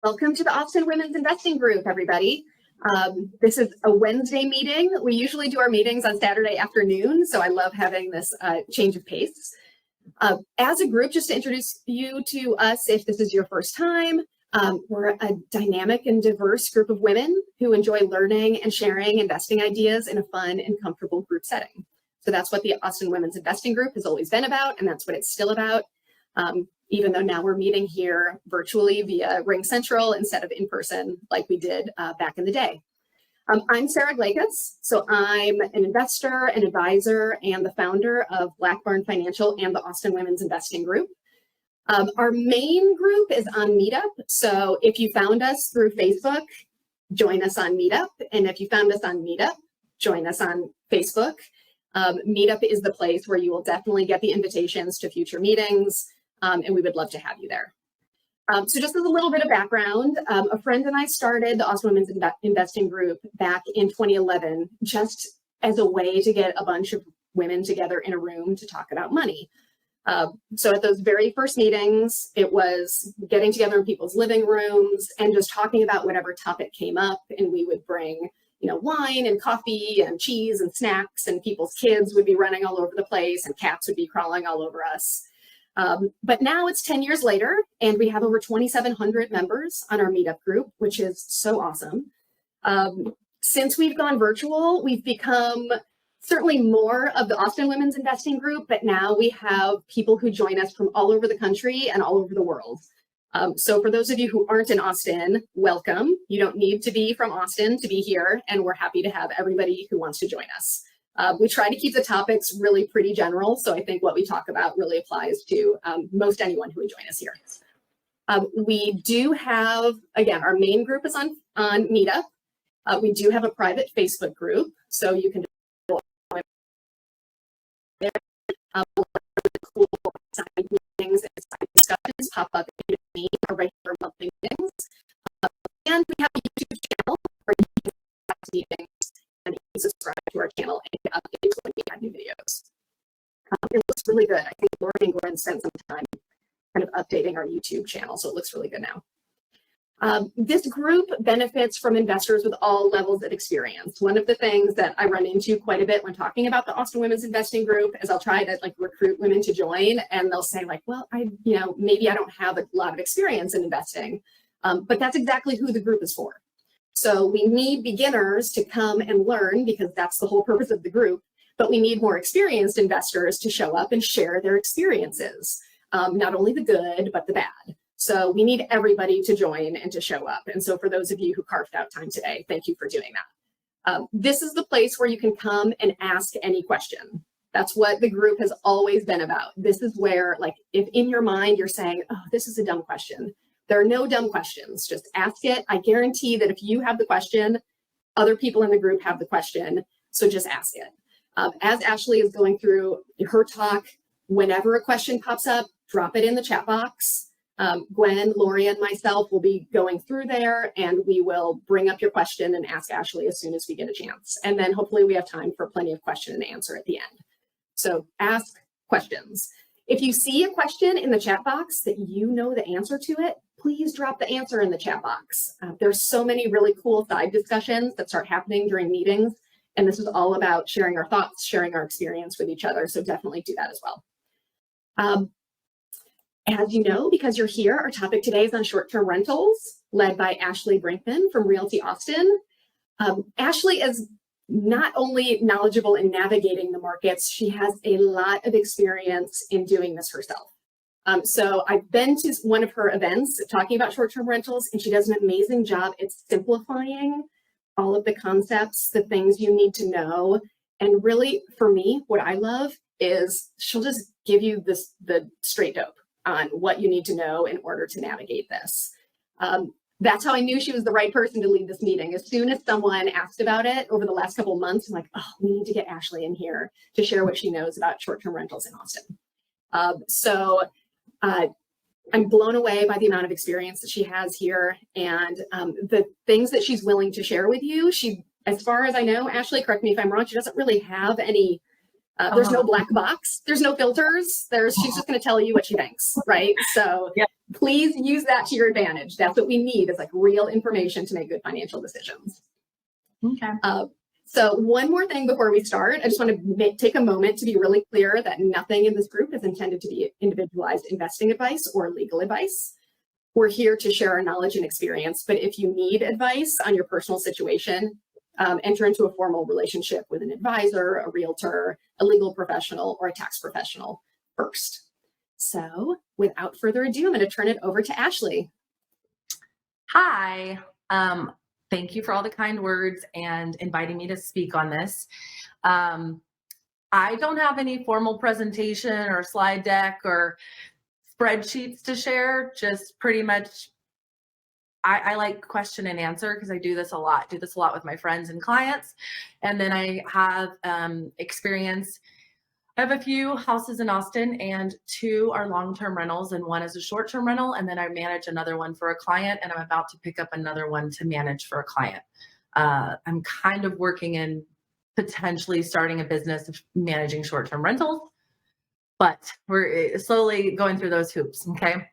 Welcome to the Austin Women's Investing Group, everybody. This is a Wednesday meeting. We usually do our meetings on Saturday afternoon, so I love having this change of pace. As a group, just to introduce you to us, if this is your first time, we're a dynamic and diverse group of women who enjoy learning and sharing investing ideas in a fun and comfortable group setting. So that's what the Austin Women's Investing Group has always been about, and that's what it's still about. Even though now we're meeting here virtually via Ring Central instead of in person like we did back in the day. I'm Sarah Glagas, so I'm an investor, an advisor, and the founder of Black Barn Financial and the Austin Women's Investing Group. Our main group is on Meetup, so if you found us through Facebook, join us on Meetup, and if you found us on Meetup, join us on Facebook. Meetup is the place where you will definitely get the invitations to future meetings, and we would love to have you there. So just as a little bit of background, a friend and I started the Austin Women's Investing Group back in 2011, just as a way to get a bunch of women together in a room to talk about money. So at those very first meetings, it was getting together in people's living rooms and just talking about whatever topic came up, and we would bring wine and coffee and cheese and snacks, and people's kids would be running all over the place and cats would be crawling all over us. But now it's 10 years later, and we have over 2,700 members on our Meetup group, which is so awesome. Since we've gone virtual, we've become certainly more of the Austin Women's Investing Group, but now we have people who join us from all over the country and all over the world. So for those of you who aren't in Austin, welcome. You don't need to be from Austin to be here, and we're happy to have everybody who wants to join us. We try to keep the topics really pretty general, so I think what we talk about really applies to most anyone who would join us here. We do have, again, our main group is on Meetup. We do have a private Facebook group, so you can there. Cool side meetings and side discussions pop up in our regular monthly meetings. And we have a YouTube channel where you can watch meetings and you can subscribe to our channel and get updates when we add new videos. It looks really good. I think Lori and Gordon spent some time kind of updating our YouTube channel, so it looks really good now. This group benefits from investors with all levels of experience. One of the things that I run into quite a bit when talking about the Austin Women's Investing Group is I'll try to recruit women to join, and they'll say well, maybe I don't have a lot of experience in investing, but that's exactly who the group is for. So we need beginners to come and learn because that's the whole purpose of the group, but we need more experienced investors to show up and share their experiences, not only the good, but the bad. So we need everybody to join and to show up. And so for those of you who carved out time today, thank you for doing that. This is the place where you can come and ask any question. That's what the group has always been about. This is where, if in your mind you're saying, oh, this is a dumb question, there are no dumb questions. Just ask it. I guarantee that if you have the question, other people in the group have the question. So just ask it. As Ashley is going through her talk, whenever a question pops up, drop it in the chat box. Gwen, Lori, and myself will be going through there, and we will bring up your question and ask Ashley as soon as we get a chance. And then hopefully we have time for plenty of question and answer at the end. So ask questions. If you see a question in the chat box that you know the answer to it, please drop the answer in the chat box. There's so many really cool side discussions that start happening during meetings, and this is all about sharing our thoughts, sharing our experience with each other, so definitely do that as well. As you know, because you're here, our topic today is on short-term rentals, led by Ashley Brinkman from Realty Austin. Ashley is not only knowledgeable in navigating the markets, she has a lot of experience in doing this herself. So I've been to one of her events talking about short-term rentals, and she does an amazing job at simplifying all of the concepts, the things you need to know. And really, for me, what I love is she'll just give you the straight dope on what you need to know in order to navigate this. That's how I knew she was the right person to lead this meeting. As soon as someone asked about it over the last couple of months, I'm like, oh, we need to get Ashley in here to share what she knows about short-term rentals in Austin. I'm blown away by the amount of experience that she has here and the things that she's willing to share with you. She, as far as I know, Ashley, correct me if I'm wrong, she doesn't really have any there's no black box. There's no filters. She's just going to tell you what she thinks, right? So Please use that to your advantage. That's what we need, is like real information to make good financial decisions. Okay. So one more thing before we start, I just want to take a moment to be really clear that nothing in this group is intended to be individualized investing advice or legal advice. We're here to share our knowledge and experience, but if you need advice on your personal situation, enter into a formal relationship with an advisor, a realtor, a legal professional, or a tax professional first. So without further ado, I'm going to turn it over to Ashley. Hi. Thank you for all the kind words and inviting me to speak on this. I don't have any formal presentation or slide deck or spreadsheets to share, just pretty much I like question and answer because I do this a lot with my friends and clients. And then I have experience. I have a few houses in Austin, and 2 are long-term rentals and 1 is a short-term rental. And then I manage another one for a client, and I'm about to pick up another one to manage for a client. I'm kind of working in potentially starting a business of managing short-term rentals, but we're slowly going through those hoops. Okay.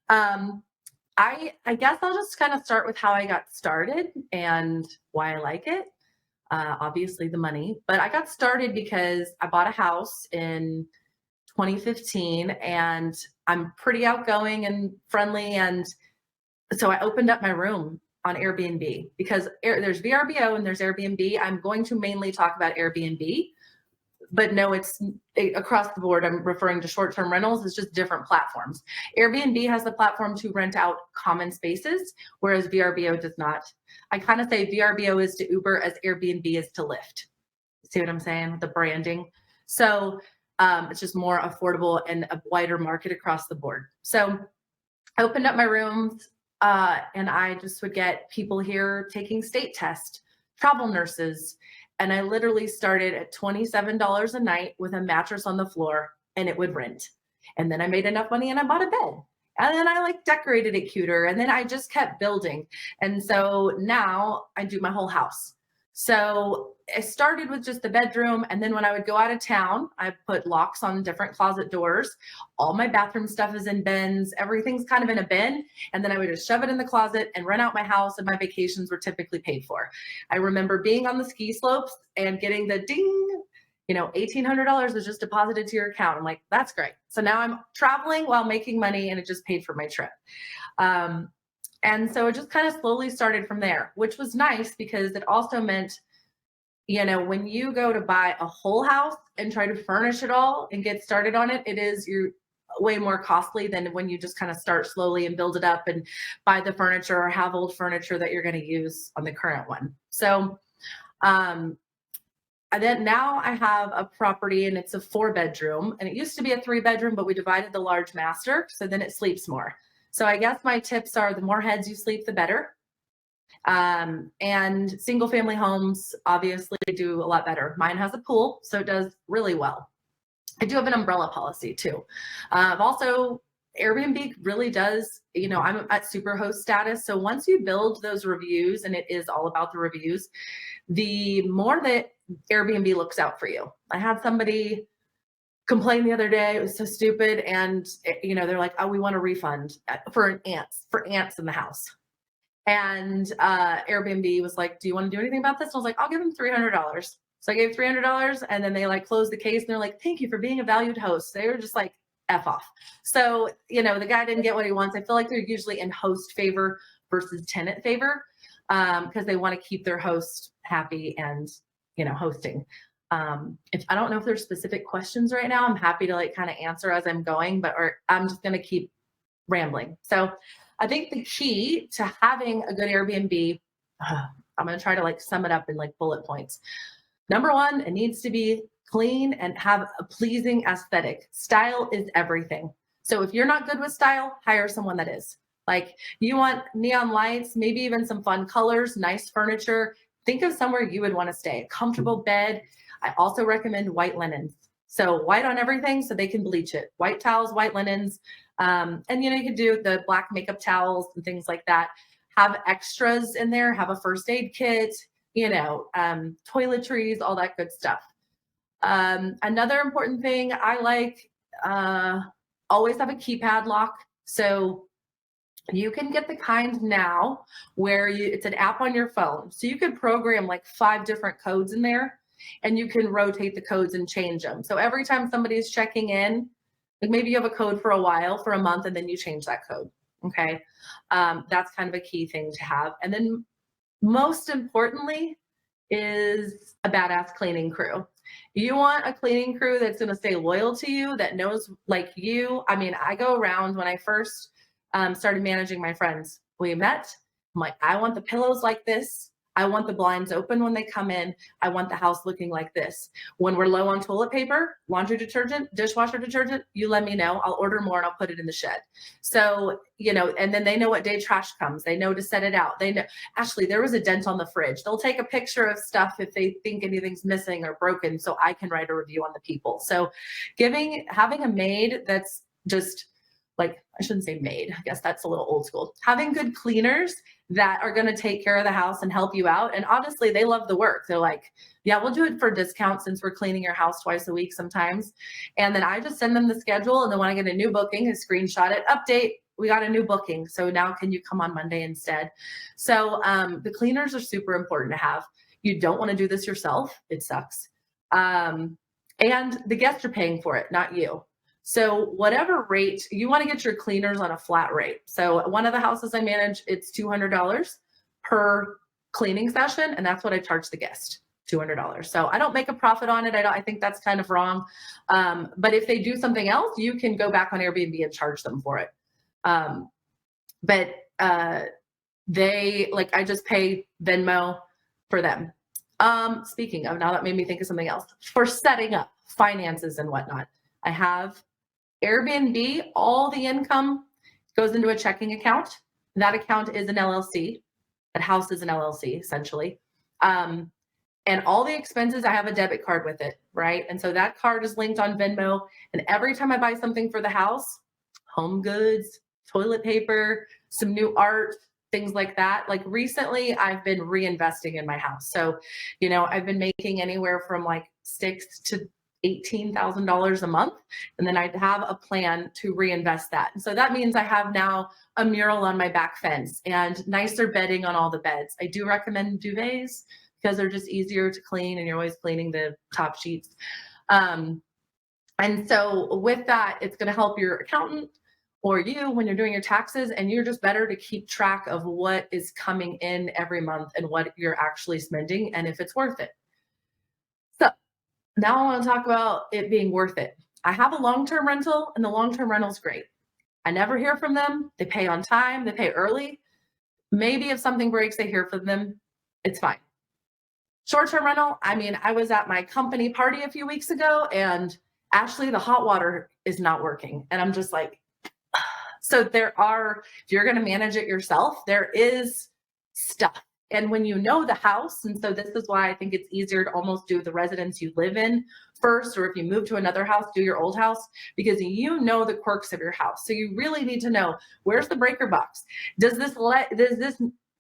I guess I'll just kind of start with how I got started and why I like it. Obviously the money, but I got started because I bought a house in 2015 and I'm pretty outgoing and friendly. And so I opened up my room on Airbnb because there's VRBO and there's Airbnb. I'm going to mainly talk about Airbnb, but no, it's across the board. I'm referring to short-term rentals. It's just different platforms. Airbnb has the platform to rent out common spaces, whereas VRBO does not. I kind of say VRBO is to Uber as Airbnb is to Lyft. See what I'm saying with the branding? So it's just more affordable and a wider market across the board. So I opened up my rooms and I just would get people here taking state tests, travel nurses. And I literally started at $27 a night with a mattress on the floor and it would rent. And then I made enough money and I bought a bed. And then I like decorated it cuter. And then I just kept building. And so now I do my whole house. So I started with just the bedroom. And then when I would go out of town, I put locks on different closet doors. All my bathroom stuff is in bins. Everything's kind of in a bin. And then I would just shove it in the closet and rent out my house. And my vacations were typically paid for. I remember being on the ski slopes and getting the ding, $1,800 was just deposited to your account. I'm like, that's great. So now I'm traveling while making money and it just paid for my trip. And so it just kind of slowly started from there, which was nice because it also meant, when you go to buy a whole house and try to furnish it all and get started on it, you're way more costly than when you just kind of start slowly and build it up and buy the furniture or have old furniture that you're going to use on the current one. So, and then now I have a property and it's a 4-bedroom and it used to be a 3-bedroom, but we divided the large master. So then it sleeps more. So I guess my tips are the more heads you sleep, the better. And single family homes obviously do a lot better. Mine has a pool, so it does really well. I do have an umbrella policy too. Also, Airbnb really does, I'm at superhost status. So once you build those reviews, and it is all about the reviews, the more that Airbnb looks out for you. I had somebody complain the other day, it was so stupid. And, they're like, oh, we want a refund for ants in the house. And Airbnb was like, do you want to do anything about this? And I was like, I'll give them $300. So I gave $300 and then they closed the case and they're like, thank you for being a valued host. They were just like, F off. So, the guy didn't get what he wants. I feel like they're usually in host favor versus tenant favor because they want to keep their host happy and, hosting. If I don't know if there's specific questions right now, I'm happy to kind of answer as I'm going, or I'm just going to keep rambling. So I think the key to having a good Airbnb, I'm going to try to sum it up in bullet points. Number 1, it needs to be clean and have a pleasing aesthetic. Style is everything. So if you're not good with style, hire someone that is. You want neon lights, maybe even some fun colors, nice furniture. Think of somewhere you would want to stay. A comfortable bed. I also recommend white linens. So white on everything so they can bleach it. White towels, white linens. And you can do the black makeup towels and things like that. Have extras in there, have a first aid kit, toiletries, all that good stuff. Another important thing I always have a keypad lock. So You can get the kind now where it's an app on your phone. So you could program like 5 different codes in there, and you can rotate the codes and change them. So every time somebody's checking in, like maybe you have a code for a while, for a month, and then you change that code. Okay. That's kind of a key thing to have. And then most importantly is a badass cleaning crew. You want a cleaning crew that's going to stay loyal to you, that knows like you. I mean, I go around when I first started managing my friends. We met. I'm like, I want the pillows like this. I want the blinds open when they come in. I want the house looking like this. When we're low on toilet paper, laundry detergent, dishwasher detergent, you let me know. I'll order more and I'll put it in the shed. So, and then they know what day trash comes. They know to set it out. They know, Ashley, there was a dent on the fridge. They'll take a picture of stuff if they think anything's missing or broken, so I can write a review on the people. So having a maid that's just like, I shouldn't say maid, I guess that's a little old school. Having good cleaners that are going to take care of the house and help you out. And honestly, they love the work. They're like, yeah, we'll do it for discount since we're cleaning your house twice a week sometimes. And then I just send them the schedule. And then when I get a new booking, I screenshot it, update, we got a new booking. So now can you come on Monday instead? So the cleaners are super important to have. You don't want to do this yourself. It sucks. And the guests are paying for it, not you. So whatever rate, you want to get your cleaners on a flat rate. So one of the houses I manage, it's $200 per cleaning session. And that's what I charge the guest, $200. So I don't make a profit on it. I think that's kind of wrong. But if they do something else, you can go back on Airbnb and charge them for it. But I just pay Venmo for them. Speaking of, now that made me think of something else. For setting up finances and whatnot, I have Airbnb, all the income goes into a checking account. That account is an LLC. That house is an LLC, essentially. And all the expenses, I have a debit card with it, right? And so that card is linked on Venmo. And every time I buy something for the house, home goods, toilet paper, some new art, things like that. Like recently, I've been reinvesting in my house. So, I've been making anywhere from like $6,000 to $18,000 a month. And then I'd have a plan to reinvest that. And so that means I have now a mural on my back fence and nicer bedding on all the beds. I do recommend duvets because they're just easier to clean and you're always cleaning the top sheets. And so with that, it's going to help your accountant or you when you're doing your taxes, and you're just better to keep track of what is coming in every month and what you're actually spending and if it's worth it. So now I want to talk about it being worth it. I have a long-term rental, and the long-term rental is great. I never hear from them. They pay on time. They pay early. Maybe if something breaks, they hear from them. It's fine. Short-term rental, I was at my company party a few weeks ago, and Ashley, the hot water is not working. And I'm just like, so if you're going to manage it yourself, there is stuff. And when you know the house, and so this is why I think it's easier to almost do the residence you live in first, or if you move to another house, do your old house, because you know the quirks of your house. So you really need to know, where's the breaker box? Does this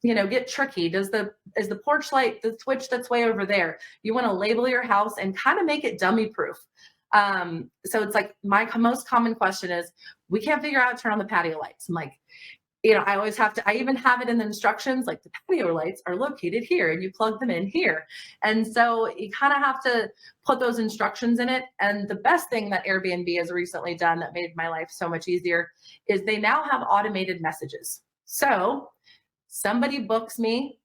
get tricky? Is the porch light the switch that's way over there? You want to label your house and kind of make it dummy proof. So it's like my most common question is, we can't figure out how to turn on the patio lights. I'm like, I even have it in the instructions, like the patio lights are located here and you plug them in here. And so you kind of have to put those instructions in it. And the best thing that Airbnb has recently done that made my life so much easier is they now have automated messages. So somebody books me,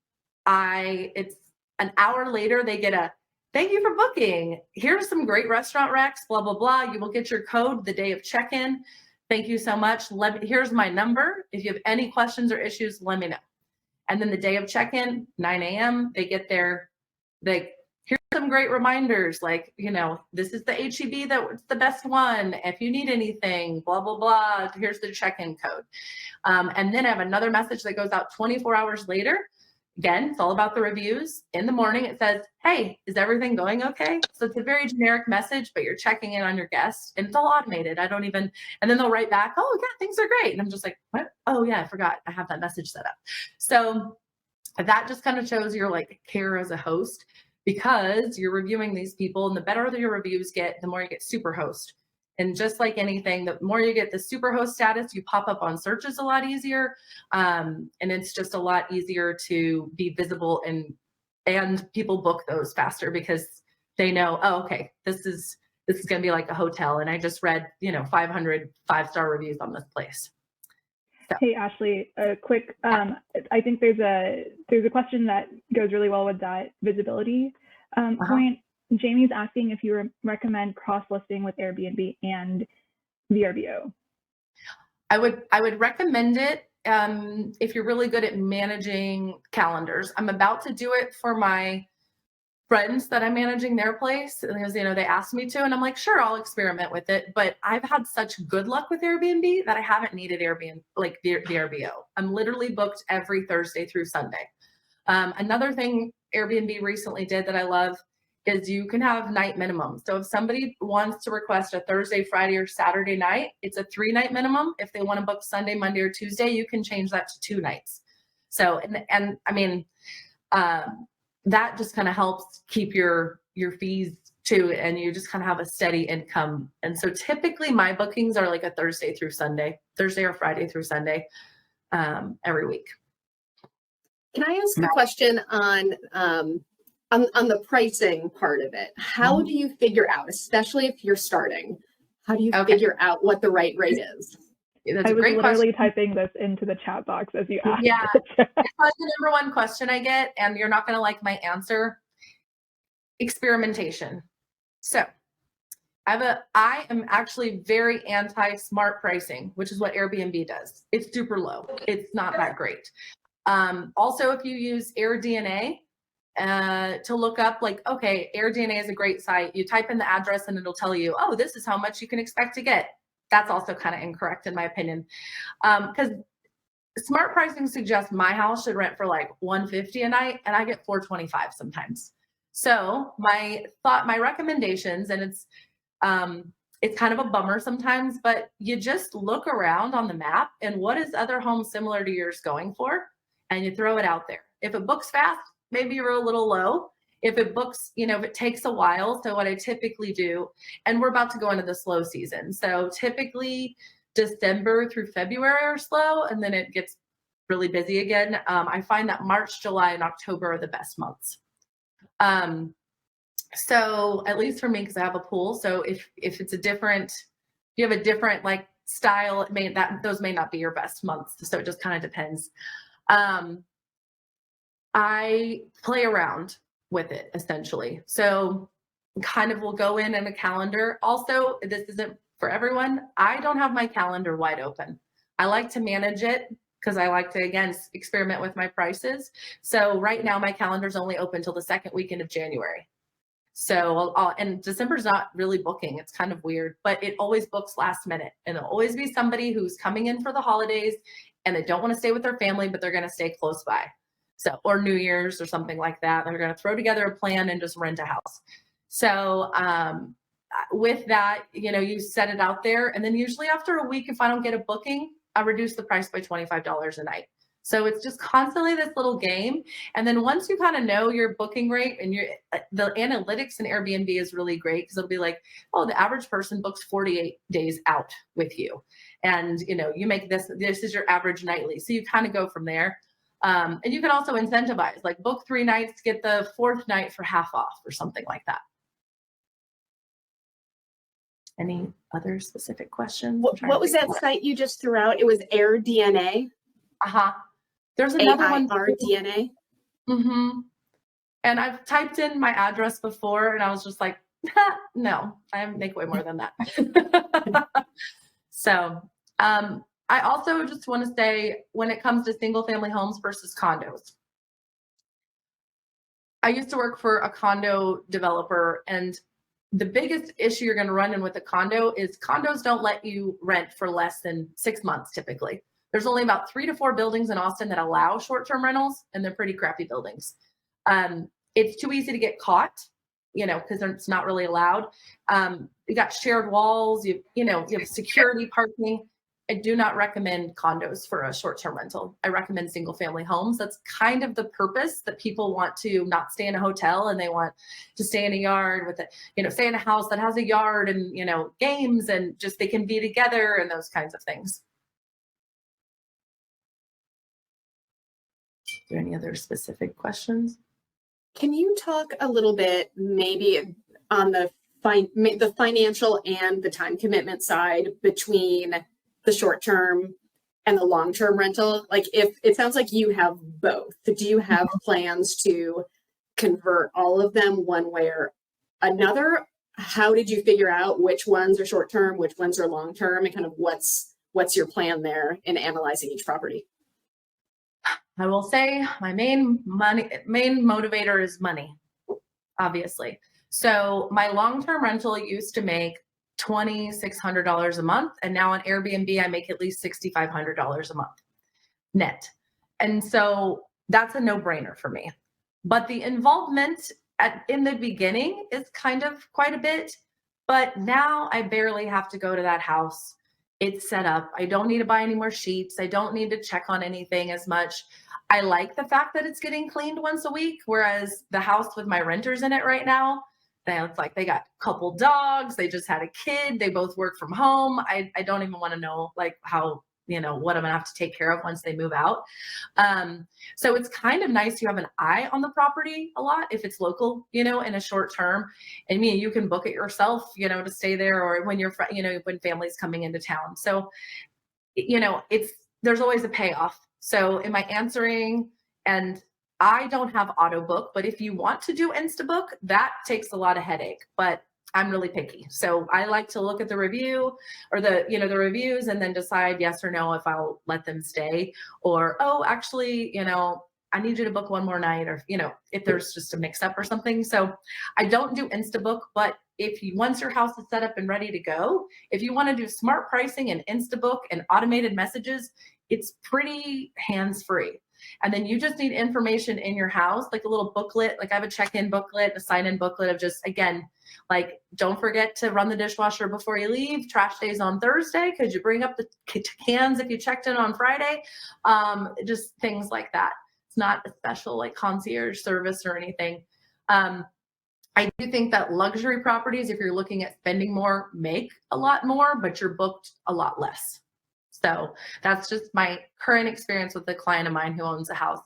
it's an hour later, they get a, thank you for booking. Here's some great restaurant recs, blah, blah, blah. You will get your code the day of check-in. Thank you so much. Here's my number. If you have any questions or issues, let me know. And then the day of check-in, 9 a.m., they get there. Here's some great reminders. Like, this is the HEB that's the best one. If you need anything, blah, blah, blah, here's the check-in code. And then I have another message that goes out 24 hours later. Again, it's all about the reviews. In the morning, it says, hey, is everything going okay? So it's a very generic message, but you're checking in on your guests, and it's all automated. And then they'll write back, oh, yeah, things are great. And I'm just like, what? Oh, yeah, I forgot. I have that message set up. So that just kind of shows your care as a host, because you're reviewing these people, and the better your reviews get, the more you get super host. And just like anything, the more you get the superhost status, you pop up on searches a lot easier. And it's just a lot easier to be visible, and people book those faster because they know, oh, okay, this is going to be like a hotel. And I just read, 500 5-star reviews on this place. So. Hey, Ashley, a quick, I think there's a question that goes really well with that visibility point. Jamie's asking if you recommend cross-listing with Airbnb and VRBO. I would recommend it if you're really good at managing calendars. I'm about to do it for my friends that I'm managing their place, because they asked me to, and I'm like, sure, I'll experiment with it. But I've had such good luck with Airbnb that I haven't needed Airbnb like VRBO. I'm literally booked every Thursday through Sunday. Another thing Airbnb recently did that I love is you can have night minimum. So if somebody wants to request a Thursday, Friday, or Saturday night, it's a 3-night minimum. If they want to book Sunday, Monday, or Tuesday, you can change that to 2 nights. So, and I mean, that just kind of helps keep your fees too, and you just kind of have a steady income. And so typically my bookings are like a Thursday or Friday through Sunday, every week. Can I ask a question on the pricing part of it? How do you figure out, especially if you're starting, how do you figure out what the right rate is? That's I a was great literally question. typing this into the chat box as you asked. Yeah, it's probably the number one question I get, and you're not going to like my answer. Experimentation. So I am actually very anti-smart pricing, which is what Airbnb does. It's super low. It's not that great. Also, if you use AirDNA to look up, like, okay, AirDNA is a great site. You type in the address and it'll tell you, oh, this is how much you can expect to get. That's also kind of incorrect in my opinion. Because smart pricing suggests my house should rent for like $150 a night, and I get $425 sometimes. So my recommendations, and it's kind of a bummer sometimes, but you just look around on the map and what is other homes similar to yours going for, and you throw it out there. If it books fast, maybe you're a little low. If it books, if it takes a while. So what I typically do, and we're about to go into the slow season. So typically December through February are slow, and then it gets really busy again. I find that March, July, and October are the best months. So at least for me, because I have a pool. So if you have a different like style, those may not be your best months. So it just kind of depends. I play around with it essentially. So kind of will go in a calendar. Also, this isn't for everyone. I don't have my calendar wide open. I like to manage it because I like to, again, experiment with my prices. So right now my calendar's only open till the second weekend of January. So and December's not really booking. It's kind of weird, but it always books last minute, and it'll always be somebody who's coming in for the holidays and they don't want to stay with their family, but they're going to stay close by. So, or New Year's or something like that. They're going to throw together a plan and just rent a house. So with that, you set it out there. And then usually after a week, if I don't get a booking, I reduce the price by $25 a night. So it's just constantly this little game. And then once you kind of know your booking rate, and the analytics in Airbnb is really great, because it'll be like, oh, the average person books 48 days out with you. And, you make this is your average nightly. So you kind of go from there. And you can also incentivize, like book 3 nights, get the 4th night for half off or something like that. Any other specific questions? What was that site you just threw out? It was AirDNA? There's another one. AirDNA? Mm-hmm. And I've typed in my address before, and I was just like, no, I make way more than that. So, I also just want to say, when it comes to single family homes versus condos, I used to work for a condo developer, and the biggest issue you're going to run in with a condo is condos don't let you rent for less than 6 months typically. There's only about 3 to 4 buildings in Austin that allow short-term rentals, and they're pretty crappy buildings. It's too easy to get caught, because it's not really allowed. You got shared walls, you have security parking. I do not recommend condos for a short-term rental. I recommend single-family homes. That's kind of the purpose, that people want to not stay in a hotel and they want to stay in a yard with a, stay in a house that has a yard and, games, and just they can be together and those kinds of things. Are there any other specific questions? Can you talk a little bit maybe on the financial and the time commitment side between the short-term and the long-term rental? Like, if it sounds like you have both, do you have plans to convert all of them one way or another? How did you figure out which ones are short-term, which ones are long-term, and kind of what's your plan there in analyzing each property? I will say my main motivator is money, obviously. So my long-term rental used to make $2,600 a month. And now on Airbnb, I make at least $6,500 a month net. And so that's a no-brainer for me. But the involvement in the beginning is kind of quite a bit. But now I barely have to go to that house. It's set up. I don't need to buy any more sheets. I don't need to check on anything as much. I like the fact that it's getting cleaned once a week, whereas the house with my renters in it right now, it's like they got a couple dogs. They just had a kid. They both work from home. I don't even want to know like how, what I'm gonna have to take care of once they move out. So it's kind of nice to have an eye on the property a lot if it's local, in a short term. I mean, you can book it yourself, to stay there, or when you're, when family's coming into town. So, there's always a payoff. So am I answering? And I don't have auto book, but if you want to do Instabook, that takes a lot of headache, but I'm really picky. So I like to look at the review or the reviews and then decide yes or no if I'll let them stay, or, oh, actually, I need you to book one more night, or, if there's just a mix up or something. So I don't do Instabook, but once your house is set up and ready to go, if you want to do smart pricing and Instabook and automated messages, it's pretty hands-free. And then you just need information in your house, like a little booklet. Like I have a check-in booklet, a sign-in booklet of just, again, like, don't forget to run the dishwasher before you leave. Trash days on Thursday. Could you bring up the cans if you checked in on Friday? Just things like that. It's not a special like concierge service or anything. I do think that luxury properties, if you're looking at spending more, make a lot more, but you're booked a lot less. So that's just my current experience with a client of mine who owns a house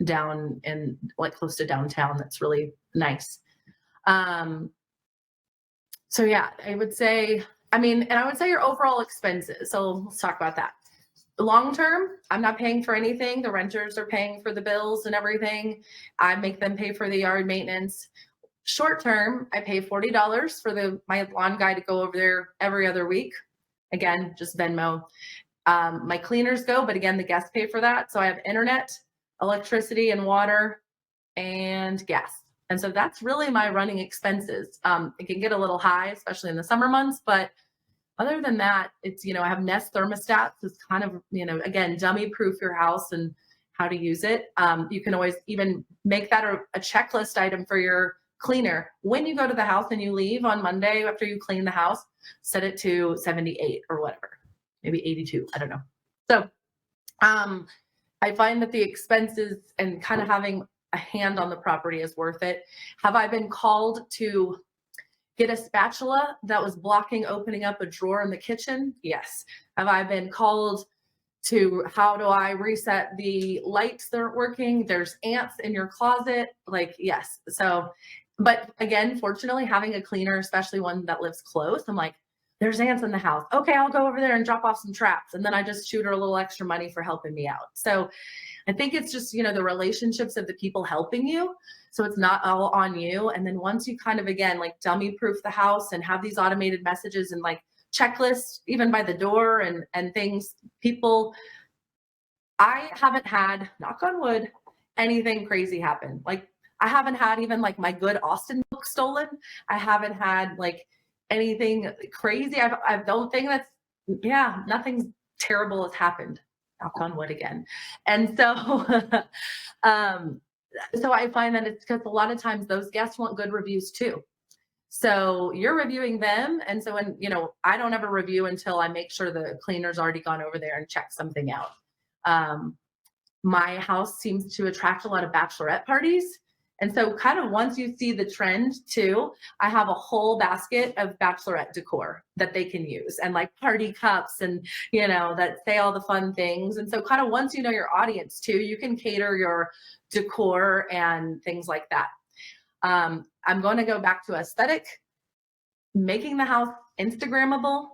down in like close to downtown. That's really nice. So yeah, I would say your overall expenses. So let's talk about that. Long term, I'm not paying for anything. The renters are paying for the bills and everything. I make them pay for the yard maintenance. Short term, I pay $40 for my lawn guy to go over there every other week. Again, just Venmo. My cleaners go, but again, the guests pay for that. So I have internet, electricity and water, and gas. And so that's really my running expenses. It can get a little high, especially in the summer months, but other than that, it's, I have Nest thermostats. It's kind of, again, dummy proof your house and how to use it. You can always even make that a checklist item for your cleaner. When you go to the house and you leave on Monday after you clean the house, set it to 78 or whatever, maybe 82. I don't know. So I find that the expenses and kind of having a hand on the property is worth it. Have I been called to get a spatula that was blocking opening up a drawer in the kitchen? Yes. Have I been called to how do I reset the lights that aren't working? There's ants in your closet. Like, yes. So, but again, fortunately, having a cleaner, especially one that lives close, I'm like, there's ants in the house. Okay, I'll go over there and drop off some traps. And then I just shoot her a little extra money for helping me out. So I think it's just, the relationships of the people helping you. So it's not all on you. And then once you kind of, again, like dummy proof the house and have these automated messages and like checklists, even by the door and things, I haven't had, knock on wood, anything crazy happen. Like I haven't had even like my good Austin book stolen. I haven't had like anything crazy. I don't think nothing terrible has happened. Knock on wood again. And so, so I find that it's because a lot of times those guests want good reviews too. So you're reviewing them. And so when, I don't ever review until I make sure the cleaner's already gone over there and checked something out. My house seems to attract a lot of bachelorette parties. And so kind of once you see the trend too, I have a whole basket of bachelorette decor that they can use, and like party cups and, that say all the fun things. And so kind of once you know your audience too, you can cater your decor and things like that. I'm going to go back to aesthetic. Making the house Instagrammable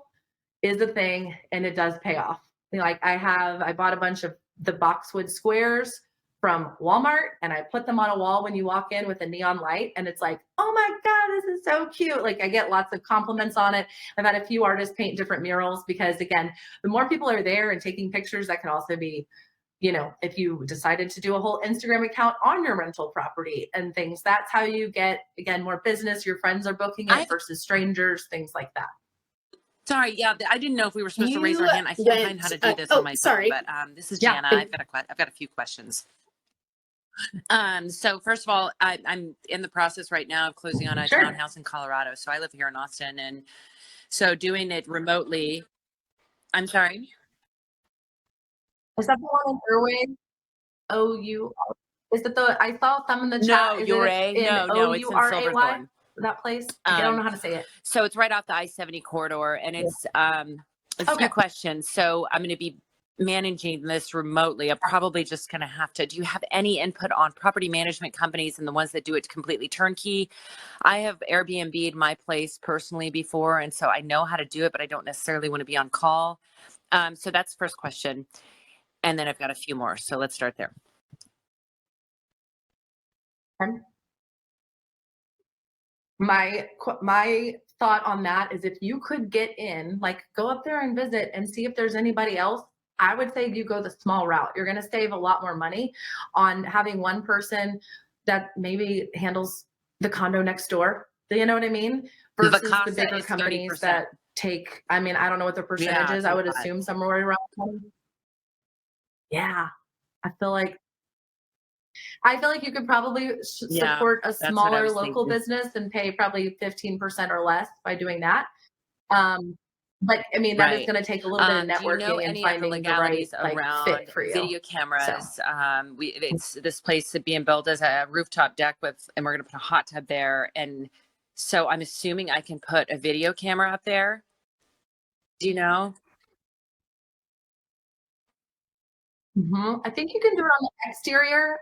is a thing, and it does pay off. Like I bought a bunch of the boxwood squares from Walmart, and I put them on a wall when you walk in with a neon light, and it's like, oh my God, this is so cute. Like I get lots of compliments on it. I've had a few artists paint different murals because, again, the more people are there and taking pictures, that can also be, if you decided to do a whole Instagram account on your rental property and things, that's how you get, again, more business. Your friends are booking it versus strangers, things like that. Sorry, yeah, I didn't know if we were supposed to raise our hand. I can't find how to do this on my phone, but this is Jana. I've got a few questions. So first of all, I'm in the process right now of closing on a townhouse in Colorado. So I live here in Austin, and so doing it remotely. I'm sorry. Is that the one in Irwin? Is it I saw some in the chat. No, Uray. No, it's in Silverthorne. That place? I don't know how to say it. So it's right off the I-70 corridor, and it's a few questions. So I'm going to be managing this remotely. I'm probably just going to have to. Do you have any input on property management companies and the ones that do it completely turnkey? I have Airbnb'd my place personally before, and so I know how to do it, but I don't necessarily want to be on call. So that's the first question. And then I've got a few more. So let's start there. My thought on that is, if you could get in, like go up there and visit and see if there's anybody else, I would say you go the small route. You're going to save a lot more money on having one person that maybe handles the condo next door. Do you know what I mean? Versus the bigger companies that take, I don't know what the percentage is. I would assume somewhere around 20. Yeah. I feel like you could probably support a smaller local business and pay probably 15% or less by doing that. But that is going to take a little bit of networking and finding the right fit for you. Video cameras. It's this place being built as a rooftop deck and we're going to put a hot tub there. And so I'm assuming I can put a video camera up there. Do you know? I think you can do it on the exterior,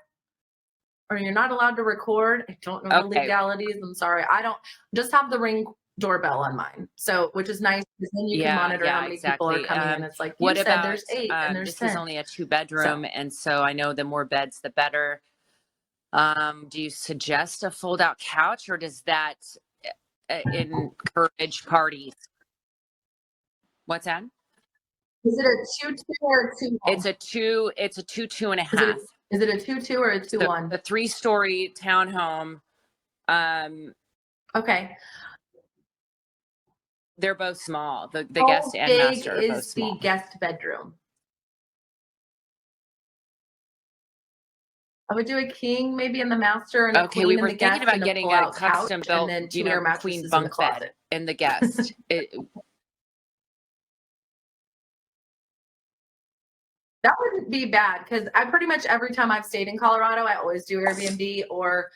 or you're not allowed to record. I don't know the legalities. I'm sorry. I don't just have the Ring doorbell on mine. So, which is nice because then you can monitor how many people are coming in. It's like, you said there's 8 and there's 10. This is only a 2-bedroom. And so I know the more beds, the better. Do you suggest a fold out couch, or does that encourage parties? What's that? Is it a 2-2 or a 2-1? It's a 2.5. Is it a 2-2 or a 2-1? The 3-story townhome. Okay. They're both small. The guest and master are both small. How big is the guest bedroom? I would do a king maybe in the master and a queen we in were the guest, thinking about getting a custom built, and then queen bunk bed in the guest. That wouldn't be bad, because I pretty much every time I've stayed in Colorado, I always do Airbnb or,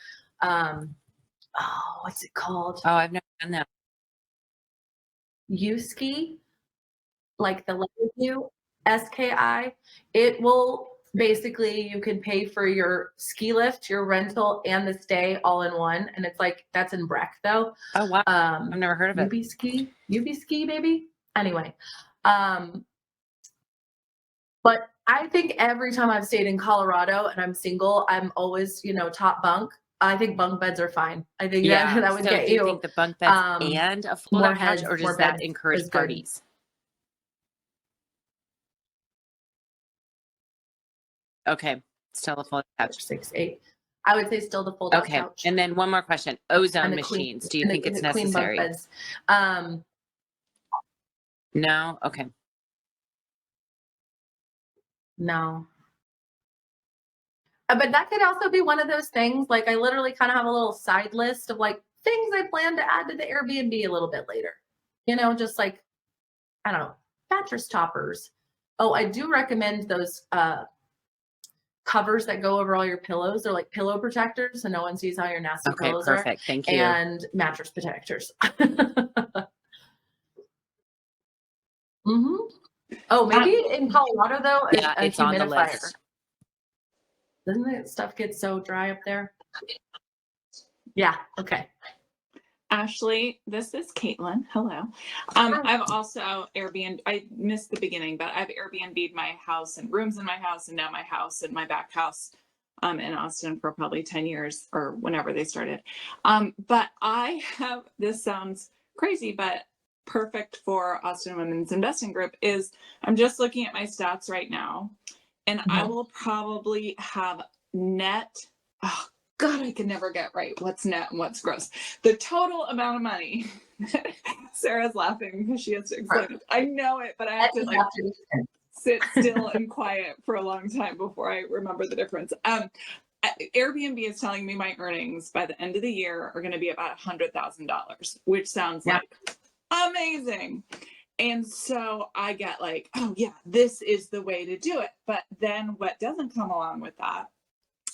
what's it called? Oh, I've never done that. Uski, like the letter U, SKI. It will basically, you can pay for your ski lift, your rental, and the stay all in one. And it's like, that's in Breck though. Oh, wow. I've never heard of it. UB ski, baby. Anyway. But I think every time I've stayed in Colorado and I'm single, I'm always, top bunk. I think bunk beds are fine. I think that would get you. Do you think the bunk beds and a fold-out couch, or does that encourage parties? Okay, still the fold-out couch. 6'8". I would say still the fold-out couch. And then one more question: ozone machines. Do you think it's necessary? Queen bunk beds. No. Okay. No. But that could also be one of those things. Like, I literally kind of have a little side list of like things I plan to add to the Airbnb a little bit later. Just like, I don't know, mattress toppers. Oh, I do recommend those covers that go over all your pillows. They're like pillow protectors, so no one sees how your nasty Okay, pillows perfect. Thank you. and mattress protectors. Oh, maybe in Colorado though, Yeah, a it's on the humidifier. list. Doesn't that stuff get so dry up there? Yeah. Okay. Ashley, this is Caitlin. Hello. I've also Airbnb. I missed the beginning, but I've Airbnb'd my house and rooms in my house, and now my house and my back house in Austin for probably 10 years or whenever they started. But I have, this sounds crazy, but perfect for Austin Women's Investing Group is I'm just looking at my stats right now, and I will probably have net, oh God, I can never get right what's net and what's gross. The total amount of money. Sarah's laughing because she has to explain it. I know it, but I have to like sit still and quiet for a long time before I remember the difference. Airbnb is telling me my earnings by the end of the year are going to be about $100,000, which sounds like amazing. And so I get like, oh yeah, this is the way to do it. But then what doesn't come along with that,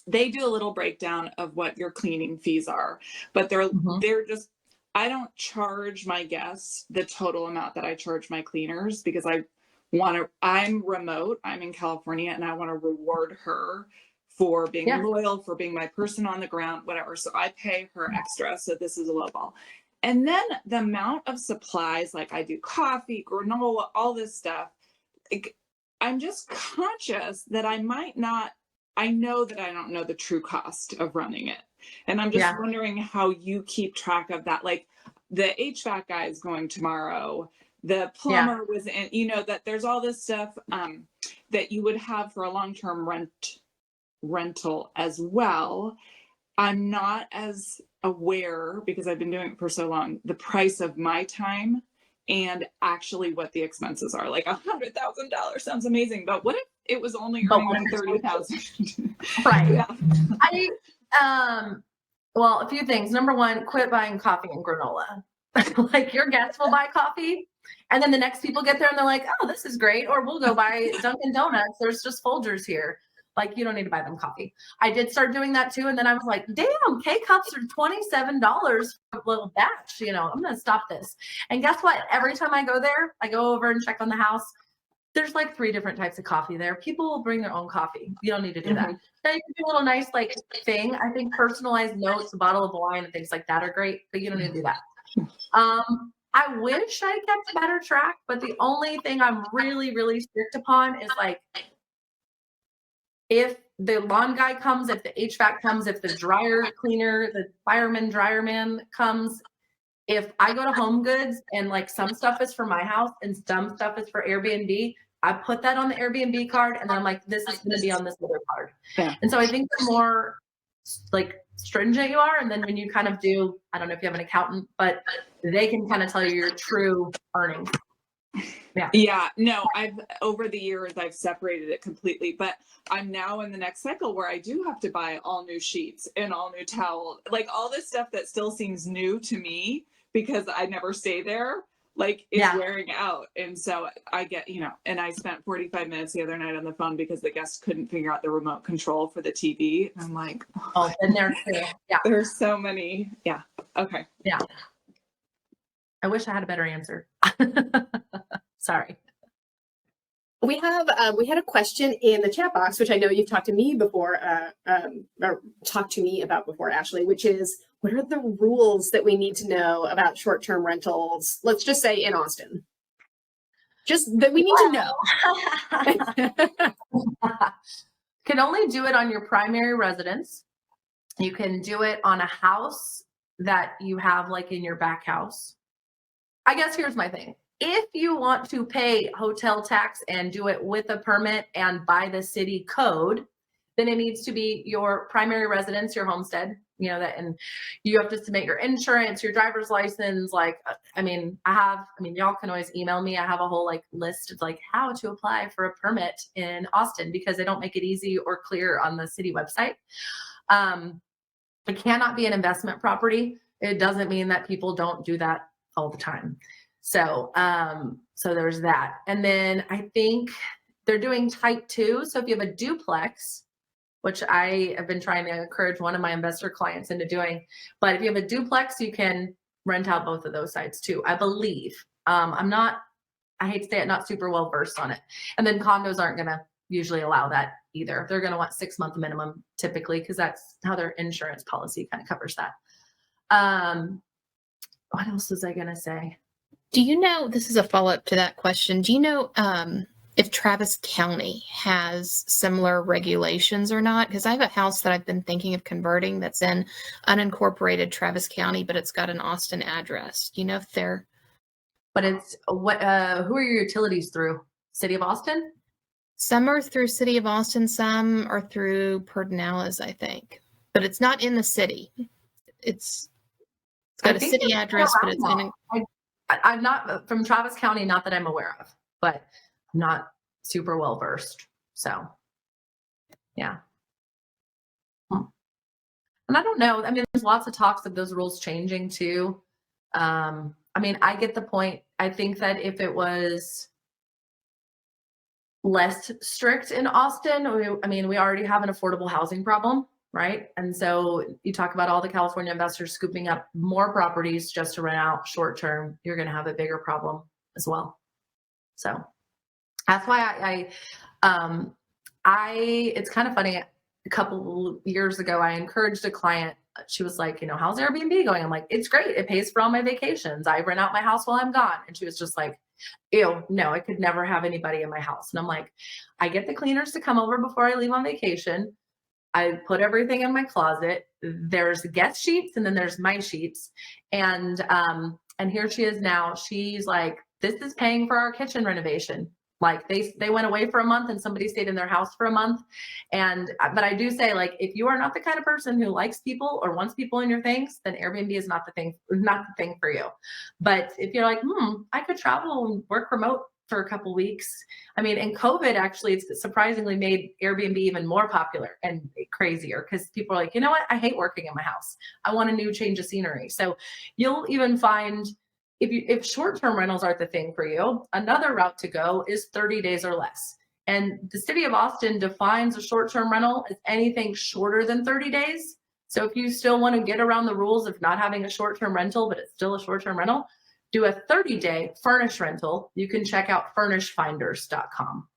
they do a little breakdown of what your cleaning fees are, but they're just, I don't charge my guests the total amount that I charge my cleaners because I'm remote, I'm in California, and I want to reward her for being loyal, for being my person on the ground, whatever. So I pay her extra. So this is a low ball. And then the amount of supplies, like I do coffee, granola, all this stuff, like, I'm just conscious that I know that I don't know the true cost of running it. And I'm just wondering how you keep track of that. Like the HVAC guy is going tomorrow. The plumber was in, that there's all this stuff that you would have for a long-term rental as well. I'm not as aware, because I've been doing it for so long, the price of my time and actually what the expenses are. Like $100,000 sounds amazing, but what if it was only earning 30,000? Right. Well, a few things. Number one, quit buying coffee and granola. Like your guests will buy coffee, and then the next people get there and they're like, oh, this is great. Or we'll go buy Dunkin' Donuts. There's just Folgers here. Like, you don't need to buy them coffee. I did start doing that too. And then I was like, damn, K-Cups are $27 for a little batch. I'm going to stop this. And guess what? Every time I go there, I go over and check on the house. There's like 3 different types of coffee there. People will bring their own coffee. You don't need to do that. Now you can do a little nice like thing. I think personalized notes, a bottle of wine and things like that are great, but you don't need to do that. I wish I kept better track, but the only thing I'm really, really strict upon is like, if the lawn guy comes, if the HVAC comes, if the dryer cleaner, the fireman, dryer man comes, if I go to Home Goods and like some stuff is for my house and some stuff is for Airbnb, I put that on the Airbnb card and then I'm like, this is going to be on this other card. Yeah. And so I think the more like stringent you are, and then when you kind of do, I don't know if you have an accountant, but they can kind of tell you your true earnings. Yeah, no, over the years, I've separated it completely, but I'm now in the next cycle where I do have to buy all new sheets and all new towels, like all this stuff that still seems new to me because I never stay there, like is wearing out. And so I get, and I spent 45 minutes the other night on the phone because the guest couldn't figure out the remote control for the TV. And I'm like, and there too. Yeah. There's so many. Yeah. Okay. Yeah. I wish I had a better answer. Sorry. We had a question in the chat box, which I know you've talked to me before, or talked to me about before, Ashley, which is, what are the rules that we need to know about short-term rentals? Let's just say in Austin. Just that we need to know. Can only do it on your primary residence. You can do it on a house that you have like in your back house. I guess here's my thing. If you want to pay hotel tax and do it with a permit and by the city code, then it needs to be your primary residence, your homestead, and you have to submit your insurance, your driver's license. Like, y'all can always email me. I have a whole like list of like how to apply for a permit in Austin because they don't make it easy or clear on the city website. It cannot be an investment property. It doesn't mean that people don't do that all the time. So, so there's that. And then I think they're doing type 2. So if you have a duplex, which I have been trying to encourage one of my investor clients into doing, but if you have a duplex, you can rent out both of those sides too, I believe. I hate to say it, not super well versed on it. And then condos aren't going to usually allow that either. They're going to want 6-month minimum typically, because that's how their insurance policy kind of covers that. What else was I going to say? Do you know, this is a follow-up to that question. Do you know if Travis County has similar regulations or not? Because I have a house that I've been thinking of converting that's in unincorporated Travis County, but it's got an Austin address. Do you know if they're... But it's what? Who are your utilities through? City of Austin? Some are through City of Austin, some are through Pedernales, I think. But it's not in the city. It's got a city address, but it's in... I'm not from Travis County, not that I'm aware of, but I'm not super well versed. So, yeah. And I don't know. I mean, there's lots of talks of those rules changing too. I mean, I get the point. I think that if it was less strict in Austin, we already have an affordable housing problem, right? And so you talk about all the California investors scooping up more properties just to rent out short term, you're going to have a bigger problem as well. So that's why it's kind of funny. A couple years ago, I encouraged a client. She was like, how's Airbnb going? I'm like, it's great. It pays for all my vacations. I rent out my house while I'm gone. And she was just like, ew, no, I could never have anybody in my house. And I'm like, I get the cleaners to come over before I leave on vacation. I put everything in my closet. There's guest sheets and then there's my sheets. And here she is now. She's like, this is paying for our kitchen renovation. Like they went away for a month and somebody stayed in their house for a month. But I do say, like, if you are not the kind of person who likes people or wants people in your things, then Airbnb is not the thing for you. But if you're like, I could travel and work remote for a couple weeks. I mean, and COVID actually, it's surprisingly made Airbnb even more popular and crazier because people are like, you know what? I hate working in my house. I want a new change of scenery. So you'll even find if short-term rentals aren't the thing for you, another route to go is 30 days or less. And the city of Austin defines a short-term rental as anything shorter than 30 days. So if you still want to get around the rules of not having a short-term rental, but it's still a short-term rental, do a 30-day furnished rental. You can check out furnishfinders.com.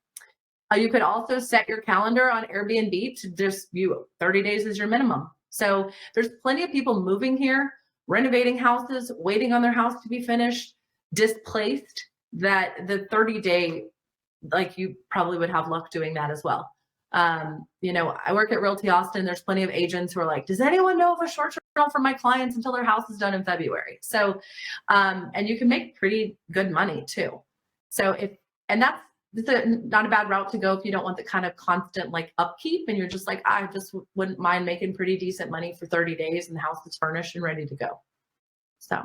You could also set your calendar on Airbnb to just view 30 days is your minimum. So there's plenty of people moving here, renovating houses, waiting on their house to be finished, displaced, that the 30-day, like you probably would have luck doing that as well. I work at Realty Austin. There's plenty of agents who are like, does anyone know of a short-term rental for my clients until their house is done in February? So, and you can make pretty good money too. So that's not a bad route to go if you don't want the kind of constant like upkeep and you're just like, I just wouldn't mind making pretty decent money for 30 days and the house is furnished and ready to go. So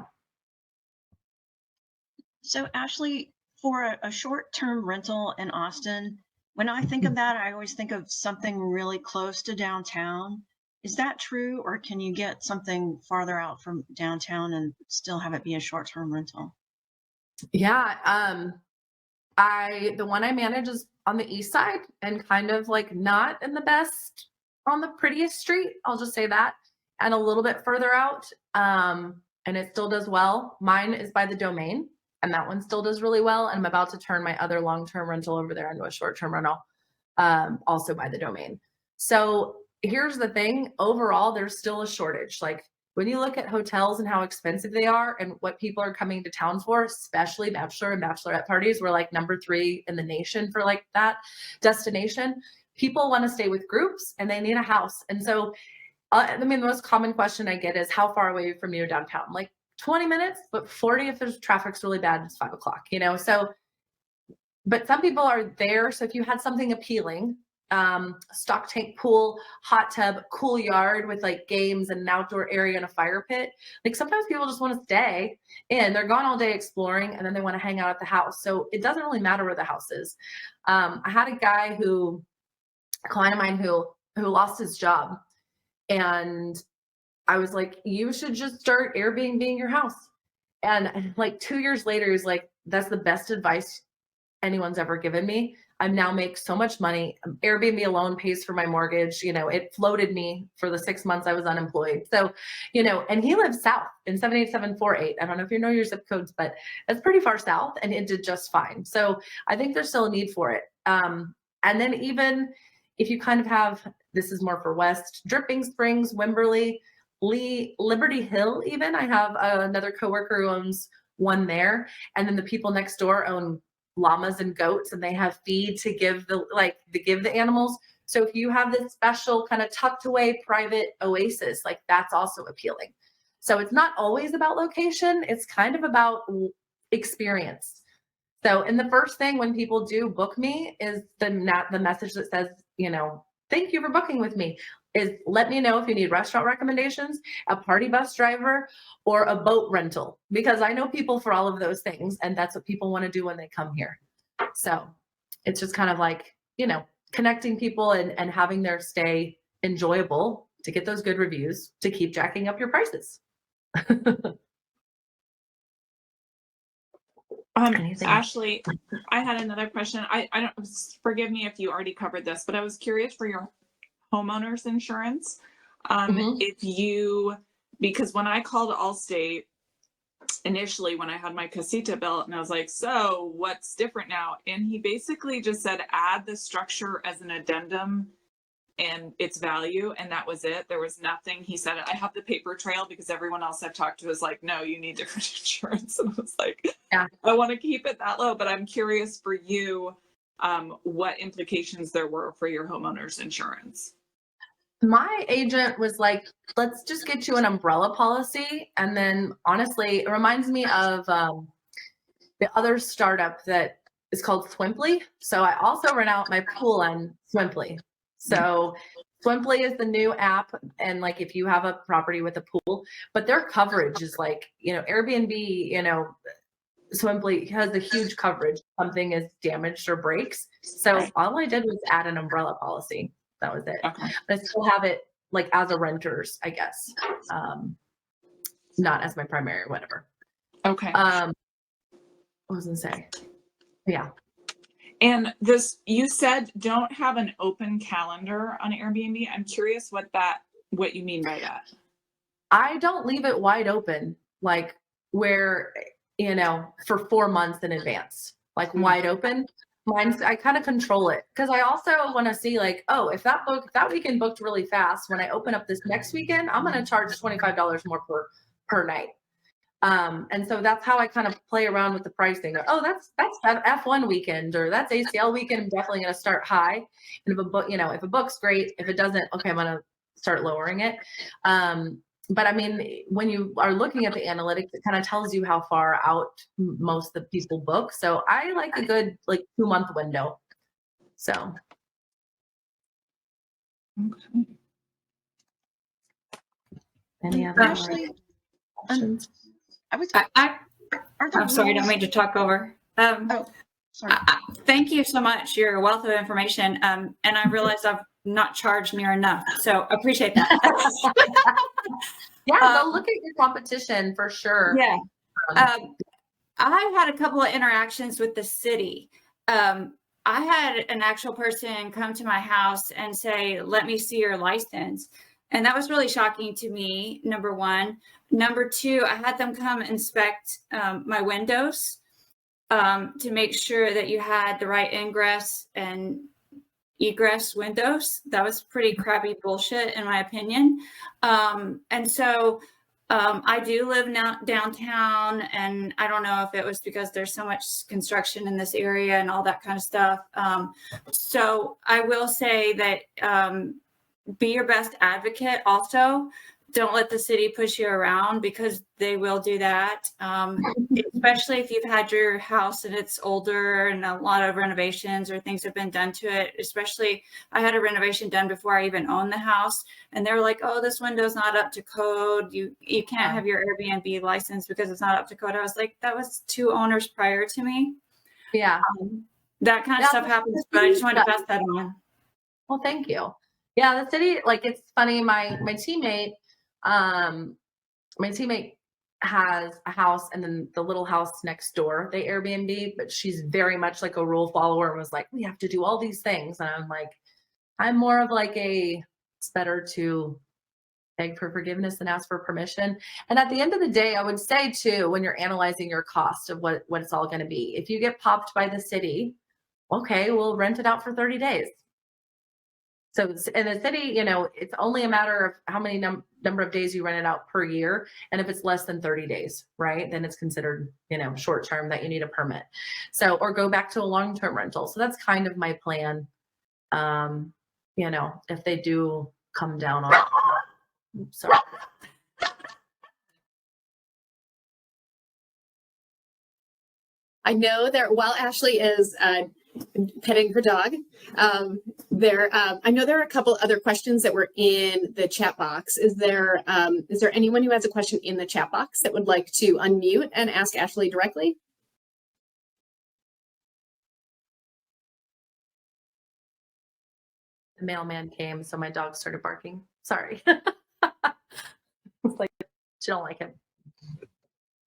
Ashley, for a short-term rental in Austin, when I think of that, I always think of something really close to downtown. Is that true, or can you get something farther out from downtown and still have it be a short-term rental? Yeah. The one I manage is on the east side and kind of like not in the best, on the prettiest street. I'll just say that, and a little bit further out. And it still does well. Mine is by the Domain, and that one still does really well. And I'm about to turn my other long-term rental over there into a short-term rental, also by the Domain. So here's the thing. Overall, there's still a shortage. Like when you look at hotels and how expensive they are and what people are coming to town for, especially bachelor and bachelorette parties, we're like number 3 in the nation for like that destination. People want to stay with groups and they need a house. And so, the most common question I get is how far away from you downtown? Like 20 minutes, but 40 if there's traffic's really bad, it's 5 o'clock, So, but some people are there. So if you had something appealing, stock tank pool, hot tub, cool yard with like games and an outdoor area and a fire pit. Like sometimes people just want to stay in, they're gone all day exploring and then they want to hang out at the house. So it doesn't really matter where the house is. I had a client of mine who lost his job, and I was like, you should just start Airbnb your house. And like 2 years later, he's like, that's the best advice anyone's ever given me. I now make so much money. Airbnb alone pays for my mortgage. It floated me for the 6 months I was unemployed. So, and he lives south in 78748. I don't know if you know your zip codes, but it's pretty far south, and it did just fine. So I think there's still a need for it. And then even if you kind of have, this is more for West, Dripping Springs, Wimberley, Lee, Liberty Hill, even. I have another coworker who owns one there. And then the people next door own llamas and goats, and they have feed to give the animals. So if you have this special kind of tucked away private oasis, like that's also appealing. So it's not always about location. It's kind of about experience. So, and the first thing when people do book me is the message that says, thank you for booking with me, is let me know if you need restaurant recommendations, a party bus driver, or a boat rental, because I know people for all of those things, and that's what people want to do when they come here. So it's just kind of like, connecting people and having their stay enjoyable to get those good reviews to keep jacking up your prices. Ashley, I had another question. I don't, forgive me if you already covered this, but I was curious for your homeowner's insurance. Because when I called Allstate initially, when I had my casita built, and I was like, so what's different now? And he basically just said, add the structure as an addendum and its value. And that was it. There was nothing. He said, I have the paper trail because everyone else I've talked to is like, no, you need different insurance. And I was like, yeah, I want to keep it that low, but I'm curious for you, what implications there were for your homeowner's insurance. My agent was like, let's just get you an umbrella policy. And then honestly, it reminds me of the other startup that is called Swimply. So I also rent out my pool on Swimply. So Swimply is the new app. And like, if you have a property with a pool, but their coverage is like, Airbnb, Swimply has a huge coverage. Something is damaged or breaks. So all I did was add an umbrella policy. That was it. Okay. But I still have it like as a renter's, I guess. Not as my primary, whatever. Okay. What was I gonna say? Yeah. And you said don't have an open calendar on Airbnb. I'm curious what you mean by that. I don't leave it wide open, like where, for 4 months in advance, like wide open. Mine's, I kind of control it because I also want to see like, oh, if that weekend booked really fast, when I open up this next weekend, I'm going to charge $25 more per night. And so that's how I kind of play around with the pricing. Oh, that's F1 weekend, or that's ACL weekend. I'm definitely going to start high. And if a book's great, if it doesn't, okay, I'm going to start lowering it. But I mean, when you are looking at the analytics, it kind of tells you how far out most of the people book. So I like a good 2-month window. So. Okay. Any other questions? I'm sorry, I don't mean to talk over. Sorry. Thank you so much. You're a wealth of information. And I realize I've not charged near enough. So appreciate that. Yeah, go look at your competition for sure. Yeah. I had a couple of interactions with the city. I had an actual person come to my house and say, let me see your license. And that was really shocking to me, number one. Number two, I had them come inspect my windows to make sure that you had the right ingress and egress windows. That was pretty crappy bullshit, in my opinion. And so I do live now downtown, and I don't know if it was because there's so much construction in this area and all that kind of stuff. So I will say that be your best advocate. Also, don't let the city push you around, because they will do that. Especially if you've had your house and it's older and a lot of renovations or things have been done to it. Especially, I had a renovation done before I even owned the house, and they were like, "Oh, this window's not up to code. You can't have your Airbnb license because it's not up to code." I was like, that was 2 owners prior to me. Yeah, that kind of stuff happens, but I just wanted to pass that on. Well, thank you. Yeah, the city, it's funny. My teammate My teammate has a house and then the little house next door, they Airbnb, but she's very much like a rule follower and was like, we have to do all these things. And I'm like, I'm more of like it's better to beg for forgiveness than ask for permission. And at the end of the day, I would say too, when you're analyzing your cost of what it's all going to be, if you get popped by the city, okay, we'll rent it out for 30 days. So in the city, it's only a matter of how many number of days you rent it out per year. And if it's less than 30 days, right, then it's considered, short term that you need a permit. So, or go back to a long-term rental. So that's kind of my plan. If they do come down on, sorry. I know that while Ashley is petting her dog, I know there are a couple other questions that were in the chat box. Is there anyone who has a question in the chat box that would like to unmute and ask Ashley directly? The mailman came, so my dog started barking. Sorry. It's like, she don't like him.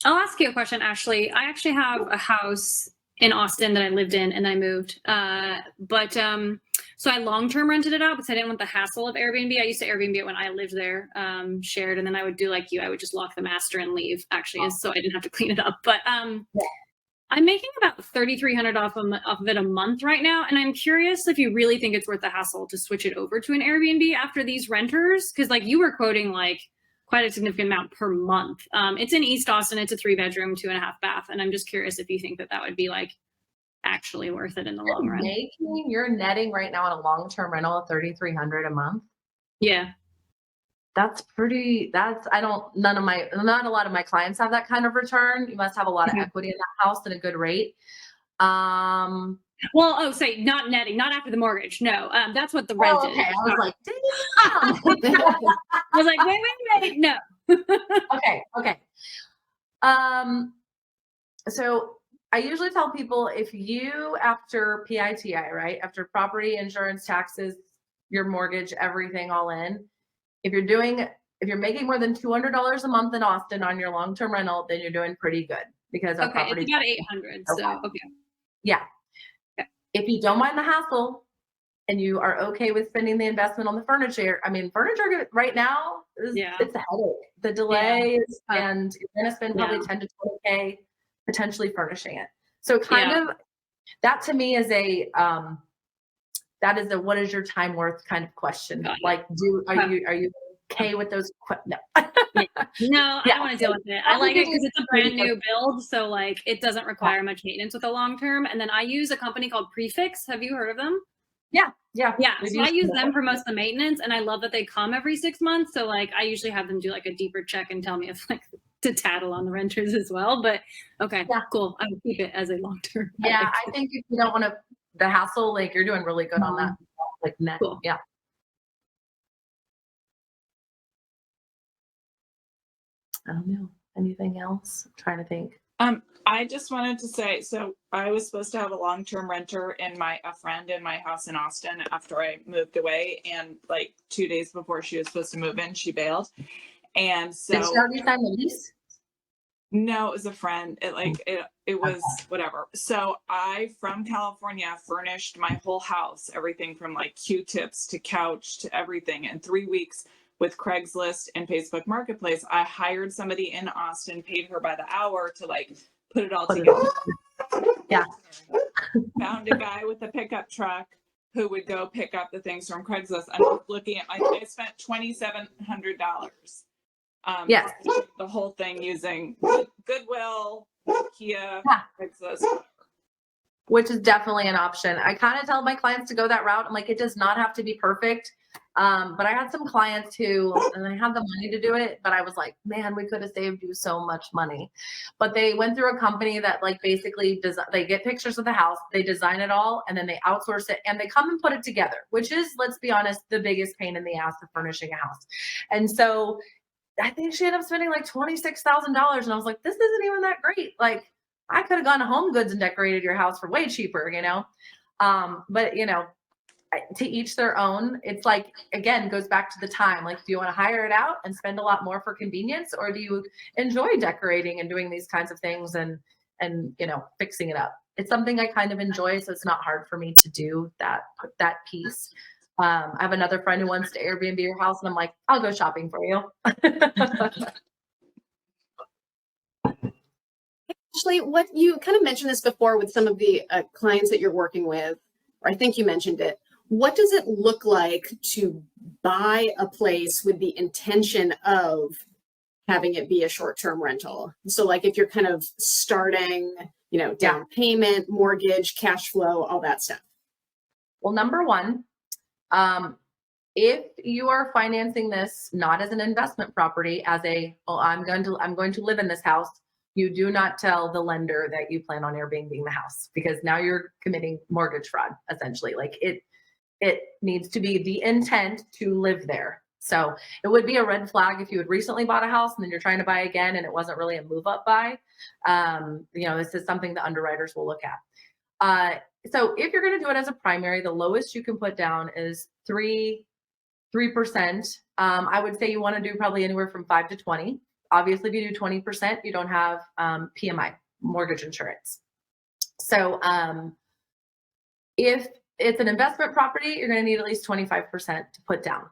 I'll ask you a question, Ashley. I actually have a house in Austin that I lived in and I moved. So I long-term rented it out because I didn't want the hassle of Airbnb. I used to Airbnb it when I lived there, shared, and then I would do like you. I would just lock the master and leave, actually, so I didn't have to clean it up. But I'm making about $3,300 off of it a month right now. And I'm curious if you really think it's worth the hassle to switch it over to an Airbnb after these renters. Because like you were quoting like quite a significant amount per month. It's in East Austin. It's a 3-bedroom, 2.5 bath. And I'm just curious if you think that would be like actually worth it in the long run. You're netting right now on a long-term rental of $3,300 a month. Yeah. Not a lot of my clients have that kind of return. You must have a lot of equity in that house and a good rate. Not netting, not after the mortgage. No, that's what the rent is. Okay. I was like, damn. I was like, wait, no. Okay. So I usually tell people if you, after PITI, right, after property, insurance, taxes, your mortgage, everything all in, if you're making more than $200 a month in Austin on your long-term rental, then you're doing pretty good because our property it's about 800. So okay. Yeah. Okay. If you don't mind the hassle and you are okay with spending the investment on the furniture, furniture right now it's a headache. The delays and you're going to spend probably 10 to 20K potentially furnishing it. So that to me is that is a what is your time worth kind of question. Like, are you okay with those? No. No, I don't want to deal with it. I like it because it's a brand new build, so like it doesn't require much maintenance with the long term. And then I use a company called Prefix. Have you heard of them? Yeah. So I use them for most of the maintenance, and I love that they come every 6 months. So like I usually have them do like a deeper check and tell me if like to tattle on the renters as well. But cool. I will keep it as a long term. Yeah, I think if you don't want the hassle, like you're doing really good on that. Like net. Cool. Yeah. I don't know. Anything else? I'm trying to think. I just wanted to say, so I was supposed to have a long-term renter a friend in my house in Austin after I moved away, and like 2 days before she was supposed to move in, she bailed. And so did she already sign the lease? No, it was a friend. It was whatever. So I, from California, furnished my whole house, everything from like Q-tips to couch to everything in 3 weeks with Craigslist and Facebook Marketplace. I hired somebody in Austin, paid her by the hour to like put it all together. Yeah. Found a guy with a pickup truck who would go pick up the things from Craigslist. I'm looking at I spent $2,700. The whole thing using Goodwill, Kia, Craigslist, which is definitely an option. I kind of tell my clients to go that route. I'm like, it does not have to be perfect. But I had some clients and they had the money to do it, but I was like, man, we could have saved you so much money. But they went through a company that like basically they get pictures of the house, they design it all, and then they outsource it and they come and put it together, which is, let's be honest, the biggest pain in the ass of furnishing a house. And so I think she ended up spending like $26,000. And I was like, this isn't even that great. Like I could have gone to Home Goods and decorated your house for way cheaper, But to each their own. It's like, again, goes back to the time. Like, do you want to hire it out and spend a lot more for convenience, or do you enjoy decorating and doing these kinds of things and fixing it up? It's something I kind of enjoy, so it's not hard for me to do that piece. I have another friend who wants to Airbnb your house, and I'm like, I'll go shopping for you. Ashley, what you kind of mentioned this before with some of the clients that you're working with, or I think you mentioned it. What does it look like to buy a place with the intention of having it be a short-term rental? So like if you're kind of starting, down payment, mortgage, cash flow, all that stuff. Well, number one, if you are financing this not as an investment property, as I'm going to live in this house, you do not tell the lender that you plan on Airbnb the house, because now you're committing mortgage fraud, essentially. Like it needs to be the intent to live there. So it would be a red flag if you had recently bought a house and then you're trying to buy again and it wasn't really a move up buy. This is something the underwriters will look at. So if you're going to do it as a primary, the lowest you can put down is 3%. I would say you want to do probably anywhere from 5 to 20. Obviously, if you do 20%, you don't have PMI, mortgage insurance. So if it's an investment property, you're going to need at least 25% to put down.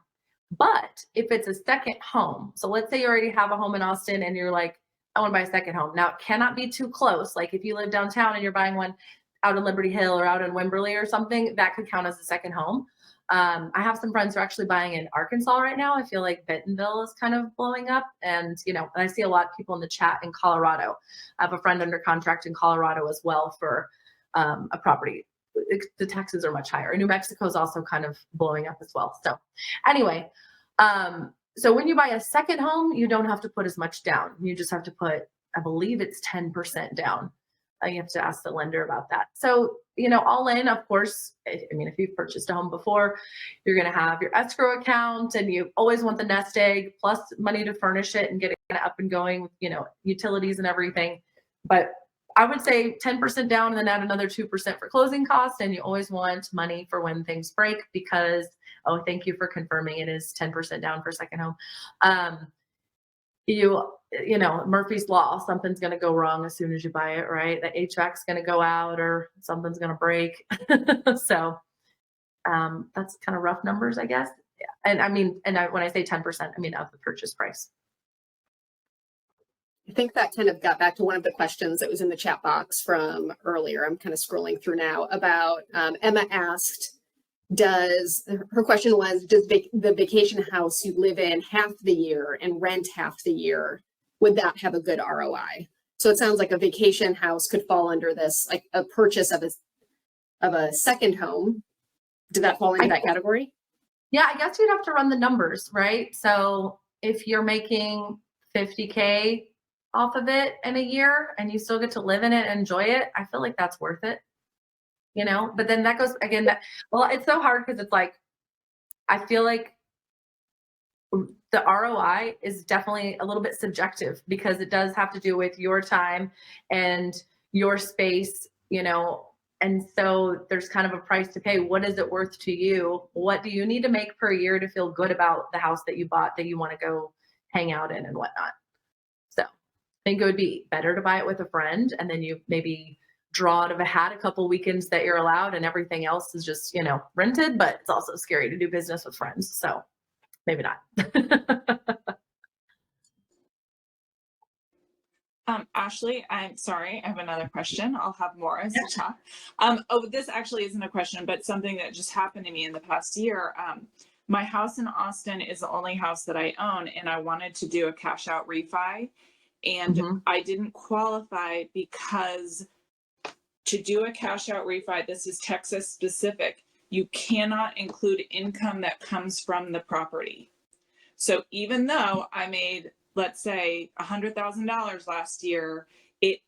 But if it's a second home, so let's say you already have a home in Austin and you're like, I want to buy a second home. Now, it cannot be too close. Like if you live downtown and you're buying one out in Liberty Hill or out in Wimberley or something, that could count as a second home. I have some friends who are actually buying in Arkansas right now. I feel like Bentonville is kind of blowing up. And, I see a lot of people in the chat in Colorado. I have a friend under contract in Colorado as well for a property. The taxes are much higher. New Mexico is also kind of blowing up as well. So anyway, so when you buy a second home, you don't have to put as much down. You just have to put, I believe it's 10% down. You have to ask the lender about that. So, all in, of course, if you've purchased a home before, you're going to have your escrow account, and you always want the nest egg plus money to furnish it and get it kind of up and going with, utilities and everything. But I would say 10% down and then add another 2% for closing costs. And you always want money for when things break, because, thank you for confirming it is 10% down for a second home. Murphy's Law, something's going to go wrong as soon as you buy it, right? The HVAC's going to go out or something's going to break. So that's kind of rough numbers, I guess. Yeah. And when I say 10%, I mean of the purchase price. I think that kind of got back to one of the questions that was in the chat box from earlier. I'm kind of scrolling through now about Emma asked, her question was, does the vacation house you live in half the year and rent half the year, would that have a good ROI? So it sounds like a vacation house could fall under this, like a purchase of a second home. Did that fall into that category? Yeah, I guess you'd have to run the numbers, right? So if you're making $50K off of it in a year and you still get to live in it and enjoy it, I feel like that's worth it. But then that goes again, it's so hard because it's like, I feel like the ROI is definitely a little bit subjective, because it does have to do with your time and your space, and so there's kind of a price to pay. What is it worth to you? What do you need to make per year to feel good about the house that you bought, that you want to go hang out in and whatnot? So I think it would be better to buy it with a friend, and then you maybe draw out of a hat a couple weekends that you're allowed, and everything else is just, rented. But it's also scary to do business with friends. So maybe not. Ashley, I'm sorry, I have another question. I'll have more as we talk. This actually isn't a question, but something that just happened to me in the past year. My house in Austin is the only house that I own, and I wanted to do a cash out refi, and I didn't qualify because to do a cash out refi, this is Texas specific, you cannot include income that comes from the property. So even though I made, let's say, $100,000 last year, it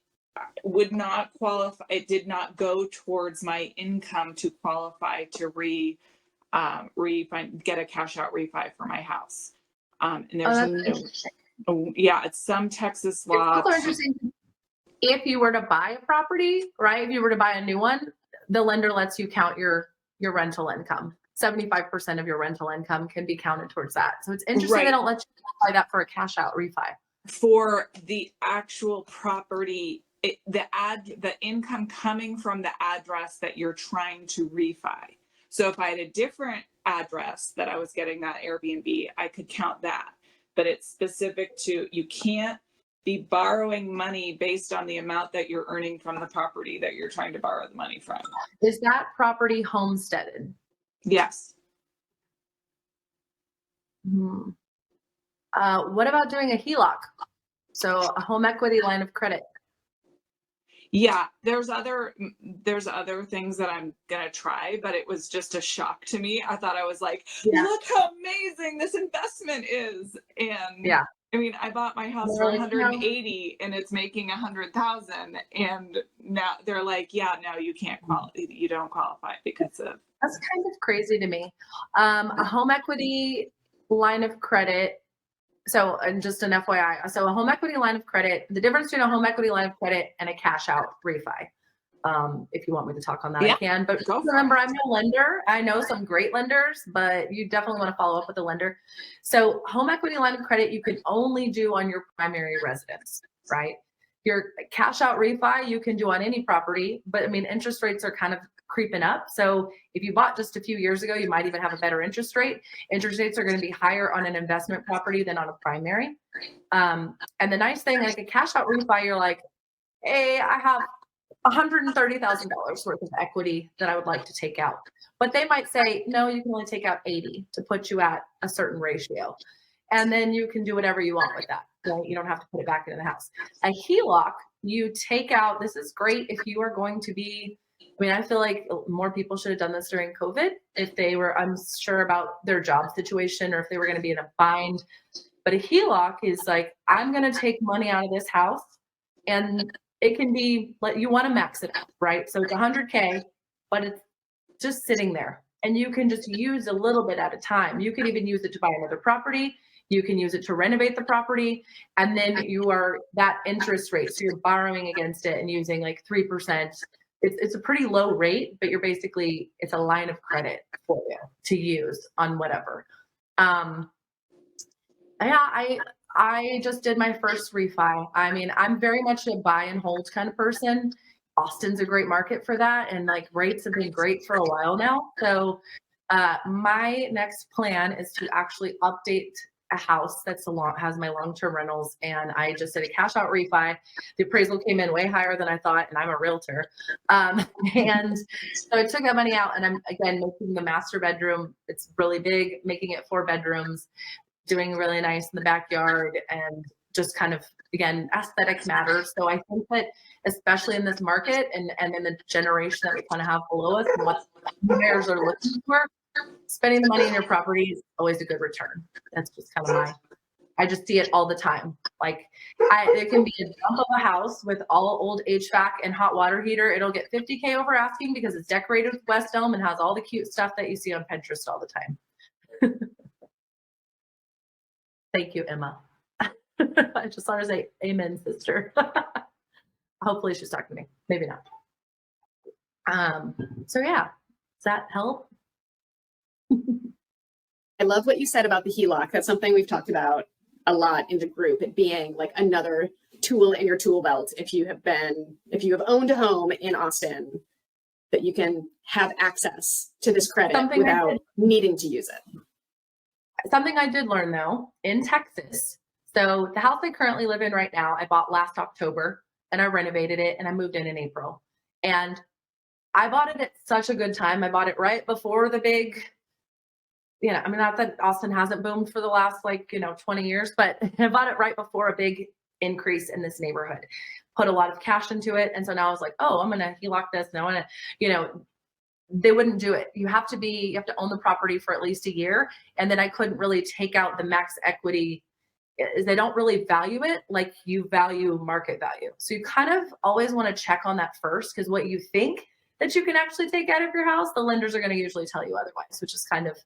would not qualify. It did not go towards my income to qualify to get a cash out refi for my house. And there's it's some Texas law. If you were to buy a property, right? If you were to buy a new one, the lender lets you count your rental income. 75% of your rental income can be counted towards that. So it's interesting Right. they don't let you apply that for a cash out refi. For the actual property, the income coming from the address that you're trying to refi. So if I had a different address that I was getting that Airbnb, I could count that. But it's specific to, you can't be borrowing money based on the amount that you're earning from the property that you're trying to borrow the money from. Is that property homesteaded? Yes. What about doing a HELOC? So a home equity line of credit. Yeah, there's other things that I'm gonna try, but it was just a shock to me. I thought, I was like, look how amazing this investment is. And yeah, I mean, I bought my house for 180 and it's making 100,000. And now they're like, yeah, no, you can't you don't qualify because of. That's kind of crazy to me. A home equity line of credit. So, and just an FYI, so a home equity line of credit, the difference between a home equity line of credit and a cash out refi. If you want me to talk on that, I can, but remember, I'm no lender. I know some great lenders, but you definitely want to follow up with a lender. So home equity line of credit, you can only do on your primary residence, right? Your cash out refi, you can do on any property, but I mean, interest rates are kind of creeping up. So if you bought just a few years ago, you might even have a better interest rate. Interest rates are going to be higher on an investment property than on a primary. And the nice thing, like a cash out refi, you're like, hey, I have $130,000 worth of equity that I would like to take out. But they might say, no, you can only take out 80 to put you at a certain ratio. And then you can do whatever you want with that. Right? You don't have to put it back into the house. A HELOC, you take out, this is great if you are going to be, I mean, I feel like more people should have done this during COVID if they were unsure about their job situation or if they were going to be in a bind. But a HELOC is like, I'm going to take money out of this house, and it can be, like, you want to max it out, right? So it's 100K, but it's just sitting there, and you can just use a little bit at a time. You could even use it to buy another property. You can use it to renovate the property, and then you are that interest rate. So you're borrowing against it and using like 3%. It's a pretty low rate, but you're basically, it's a line of credit for you to use on whatever. Yeah, I just did my first refi. I mean, I'm very much a buy and hold kind of person. Austin's a great market for that, and like rates have been great for a while now. So my next plan is to actually update a house that's has my long-term rentals, and I just did a cash out refi. The appraisal came in way higher than I thought, and I'm a realtor. And so I took that money out, and I'm again making the master bedroom. It's really big, making it 4 bedrooms, doing really nice in the backyard, and just kind of, again, aesthetic matters. So I think that especially in this market and in the generation that we kind of have below us and what buyers are looking for, spending the money in your property is always a good return. That's just kind of I just see it all the time. Like it can be a dump of a house with all old HVAC and hot water heater. It'll get 50K over asking because it's decorated with West Elm and has all the cute stuff that you see on Pinterest all the time. Thank you, Emma. I just saw her say amen, sister. Hopefully she's talking to me. Maybe not. So yeah, does that help? I love what you said about the HELOC. That's something we've talked about a lot in the group, it being like another tool in your tool belt. If you have owned a home in Austin, that you can have access to this credit without needing to use it. Something I did learn though, in Texas. So the house I currently live in right now, I bought last October, and I renovated it, and I moved in April. And I bought it at such a good time. I bought it right before the big, I mean, not that Austin hasn't boomed for the last 20 years, but I bought it right before a big increase in this neighborhood, put a lot of cash into it. And so now I was like, oh, I'm going to HELOC this. And I want to, they wouldn't do it. You have to own the property for at least a year. And then I couldn't really take out the max equity. They don't really value it like you value market value. So you kind of always want to check on that first, because what you think that you can actually take out of your house, the lenders are going to usually tell you otherwise, which is kind of,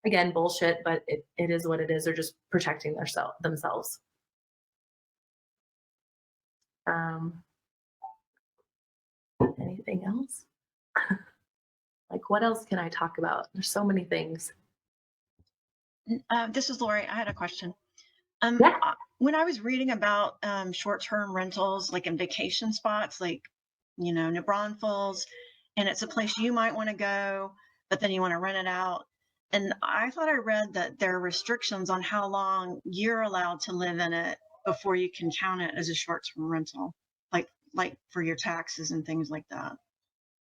again, bullshit, but it is what it is. They're just protecting themselves. Anything else? Like, what else can I talk about? There's so many things. This is Lori. I had a question. Yeah. When I was reading about short-term rentals, like in vacation spots, like, New Braunfels, and it's a place you might want to go, but then you want to rent it out. And I thought I read that there are restrictions on how long you're allowed to live in it before you can count it as a short-term rental, like for your taxes and things like that.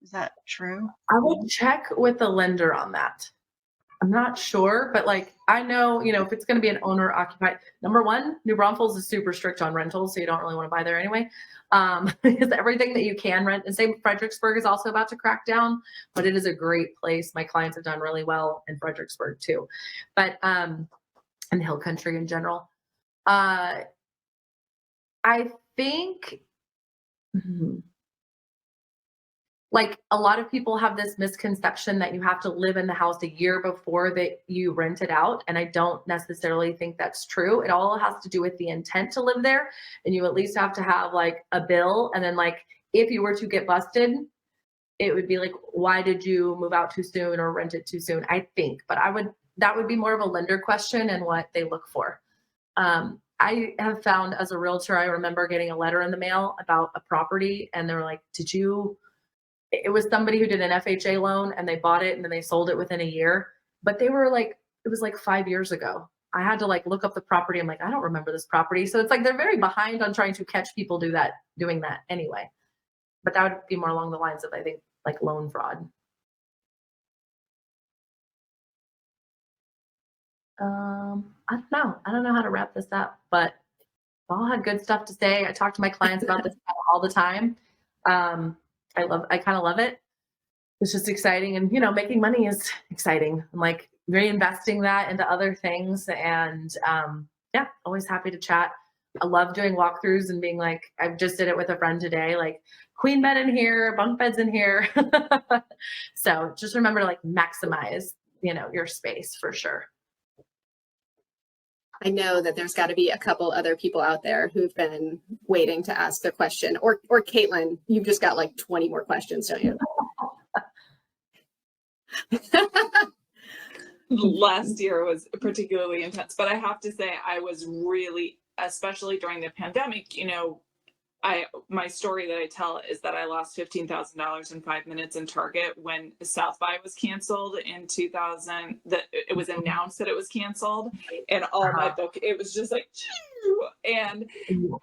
Is that true? I would check with the lender on that. I'm not sure, but like, I know, if it's going to be an owner occupied, number one, New Braunfels is super strict on rentals. So you don't really want to buy there anyway. Because everything that you can rent, and same Fredericksburg is also about to crack down, but it is a great place. My clients have done really well in Fredericksburg too, but, and Hill Country in general. I think, like, a lot of people have this misconception that you have to live in the house a year before that you rent it out. And I don't necessarily think that's true. It all has to do with the intent to live there. And you at least have to have like a bill. And then like, if you were to get busted, it would be like, why did you move out too soon or rent it too soon? I think, but that would be more of a lender question and what they look for. I have found as a realtor, I remember getting a letter in the mail about a property and they were like, it was somebody who did an FHA loan and they bought it and then they sold it within a year, but they were like, it was like 5 years ago. I had to like look up the property. I'm like, I don't remember this property. So it's like, they're very behind on trying to catch people doing that anyway. But that would be more along the lines of, I think, like loan fraud. I don't know how to wrap this up, but all had good stuff to say. I talk to my clients about this all the time. I kind of love it. It's just exciting. And, making money is exciting. I'm like reinvesting that into other things. And yeah, always happy to chat. I love doing walkthroughs and being like, I just did it with a friend today, like queen bed in here, bunk beds in here. So just remember to like maximize, your space for sure. I know that there's got to be a couple other people out there who've been waiting to ask a question. Or Caitlin, you've just got like 20 more questions, don't you? Last year was particularly intense, but I have to say I was really, especially during the pandemic, my story that I tell is that I lost $15,000 in 5 minutes in Target when South by was canceled in 2000. That it was announced that it was canceled, and all my book, it was just like, and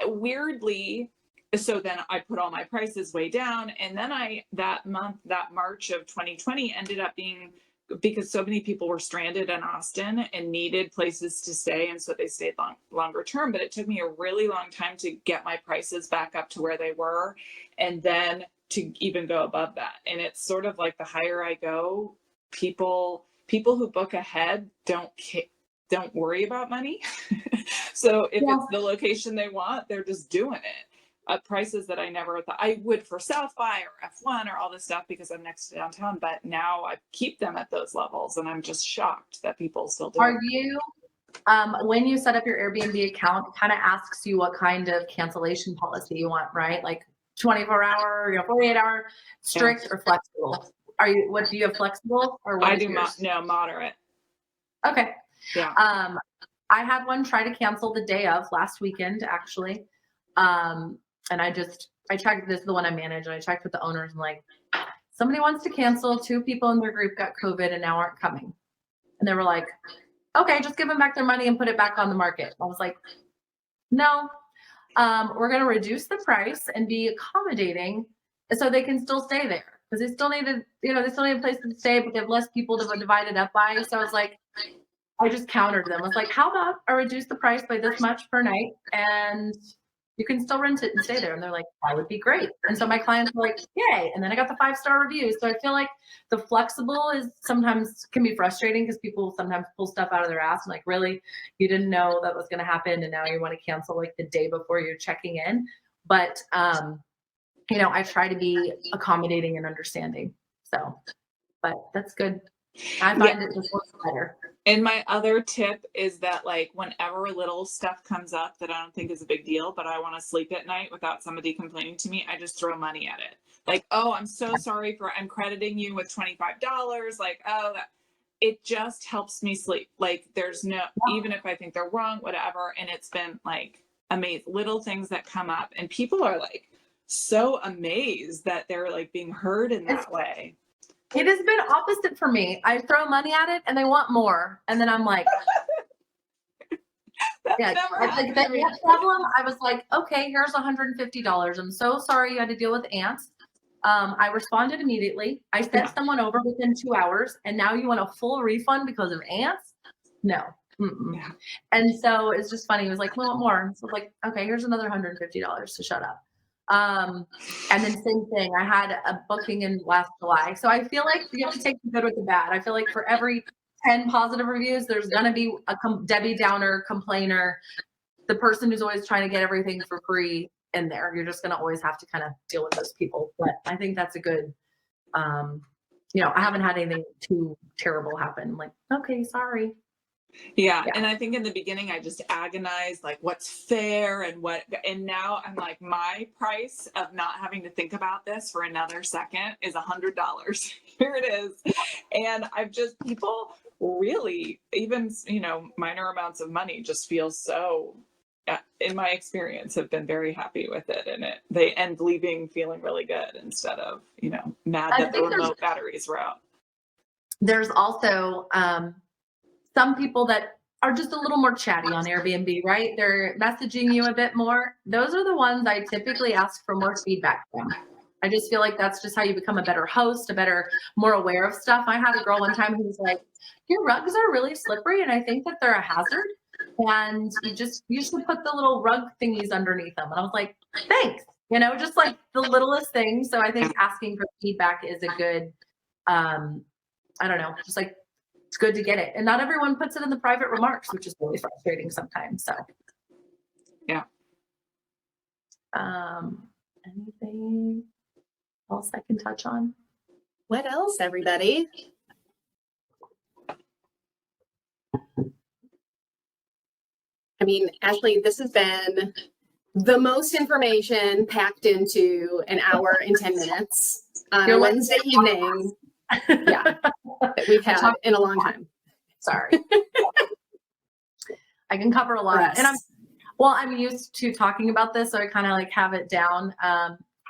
weirdly, so then I put all my prices way down, and then that March of 2020 ended up being, because so many people were stranded in Austin and needed places to stay. And so they stayed longer term, but it took me a really long time to get my prices back up to where they were. And then to even go above that. And it's sort of like the higher I go, people who book ahead don't worry about money. So if it's the location they want, they're just doing it. Prices that I never thought I would for South by or F1 or all this stuff because I'm next to downtown, but now I keep them at those levels and I'm just shocked that people still do. Are you, when you set up your Airbnb account, it kind of asks you what kind of cancellation policy you want, right? Like 24-hour, 48-hour, strict or flexible? What do you have, flexible or what? I do moderate. Okay. Yeah. I had one try to cancel the day of last weekend, actually. And I checked, this is the one I manage, and I checked with the owners and like, somebody wants to cancel, 2 people in their group got COVID and now aren't coming. And they were like, okay, just give them back their money and put it back on the market. I was like, no, we're going to reduce the price and be accommodating so they can still stay there. Because they still needed, they still need a place to stay, but they have less people to divide it up by. So I was like, I just countered them. I was like, how about I reduce the price by this much per night and you can still rent it and stay there. And they're like, that would be great. And so my clients were like, yay. And then I got the 5-star reviews. So I feel like the flexible is sometimes can be frustrating because people sometimes pull stuff out of their ass and like, really, you didn't know that was going to happen. And now you want to cancel like the day before you're checking in. But, I try to be accommodating and understanding. So, but that's good. I find it just works better. And my other tip is that like whenever little stuff comes up that I don't think is a big deal, but I want to sleep at night without somebody complaining to me, I just throw money at it. Like, oh, I'm so sorry I'm crediting you with $25. Like, oh, it just helps me sleep. Like there's no, even if I think they're wrong, whatever. And it's been like amazing little things that come up and people are like so amazed that they're like being heard in that way. It has been opposite for me. I throw money at it and they want more. And then I'm like, yeah, like that problem. I was like, okay, here's $150. I'm so sorry you had to deal with ants. I responded immediately. I sent someone over within 2 hours and now you want a full refund because of ants? No. Yeah. And so it's just funny. It was like, we want more. So like, okay, here's another $150 to shut up. And then same thing, I had a booking in last July. So I feel like you have to take the good with the bad. I feel like for every 10 positive reviews, there's going to be a Debbie Downer complainer, the person who's always trying to get everything for free in there. You're just going to always have to kind of deal with those people. But I think that's a good, I haven't had anything too terrible happen. Like, okay, sorry. Yeah. And I think in the beginning, I just agonized, like what's fair and now I'm like, my price of not having to think about this for another second is $100. Here it is. And people really, even, minor amounts of money just feel so, in my experience, have been very happy with it. And they end leaving feeling really good instead of, mad that the remote batteries were out. There's also, some people that are just a little more chatty on Airbnb, right? They're messaging you a bit more. Those are the ones I typically ask for more feedback from. I just feel like that's just how you become a better host, more aware of stuff. I had a girl one time who was like, your rugs are really slippery and I think that they're a hazard. And you should put the little rug thingies underneath them. And I was like, thanks, just like the littlest thing. So I think asking for feedback is a good, I don't know, just like, it's good to get it. And not everyone puts it in the private remarks, which is really frustrating sometimes. So, yeah. Anything else I can touch on? What else, everybody? I mean, Ashley, this has been the most information packed into an hour and 10 minutes on a Wednesday evening. Yeah, that we've had in a long time. Sorry. I can cover a lot. And I'm used to talking about this, so I kind of like have it down.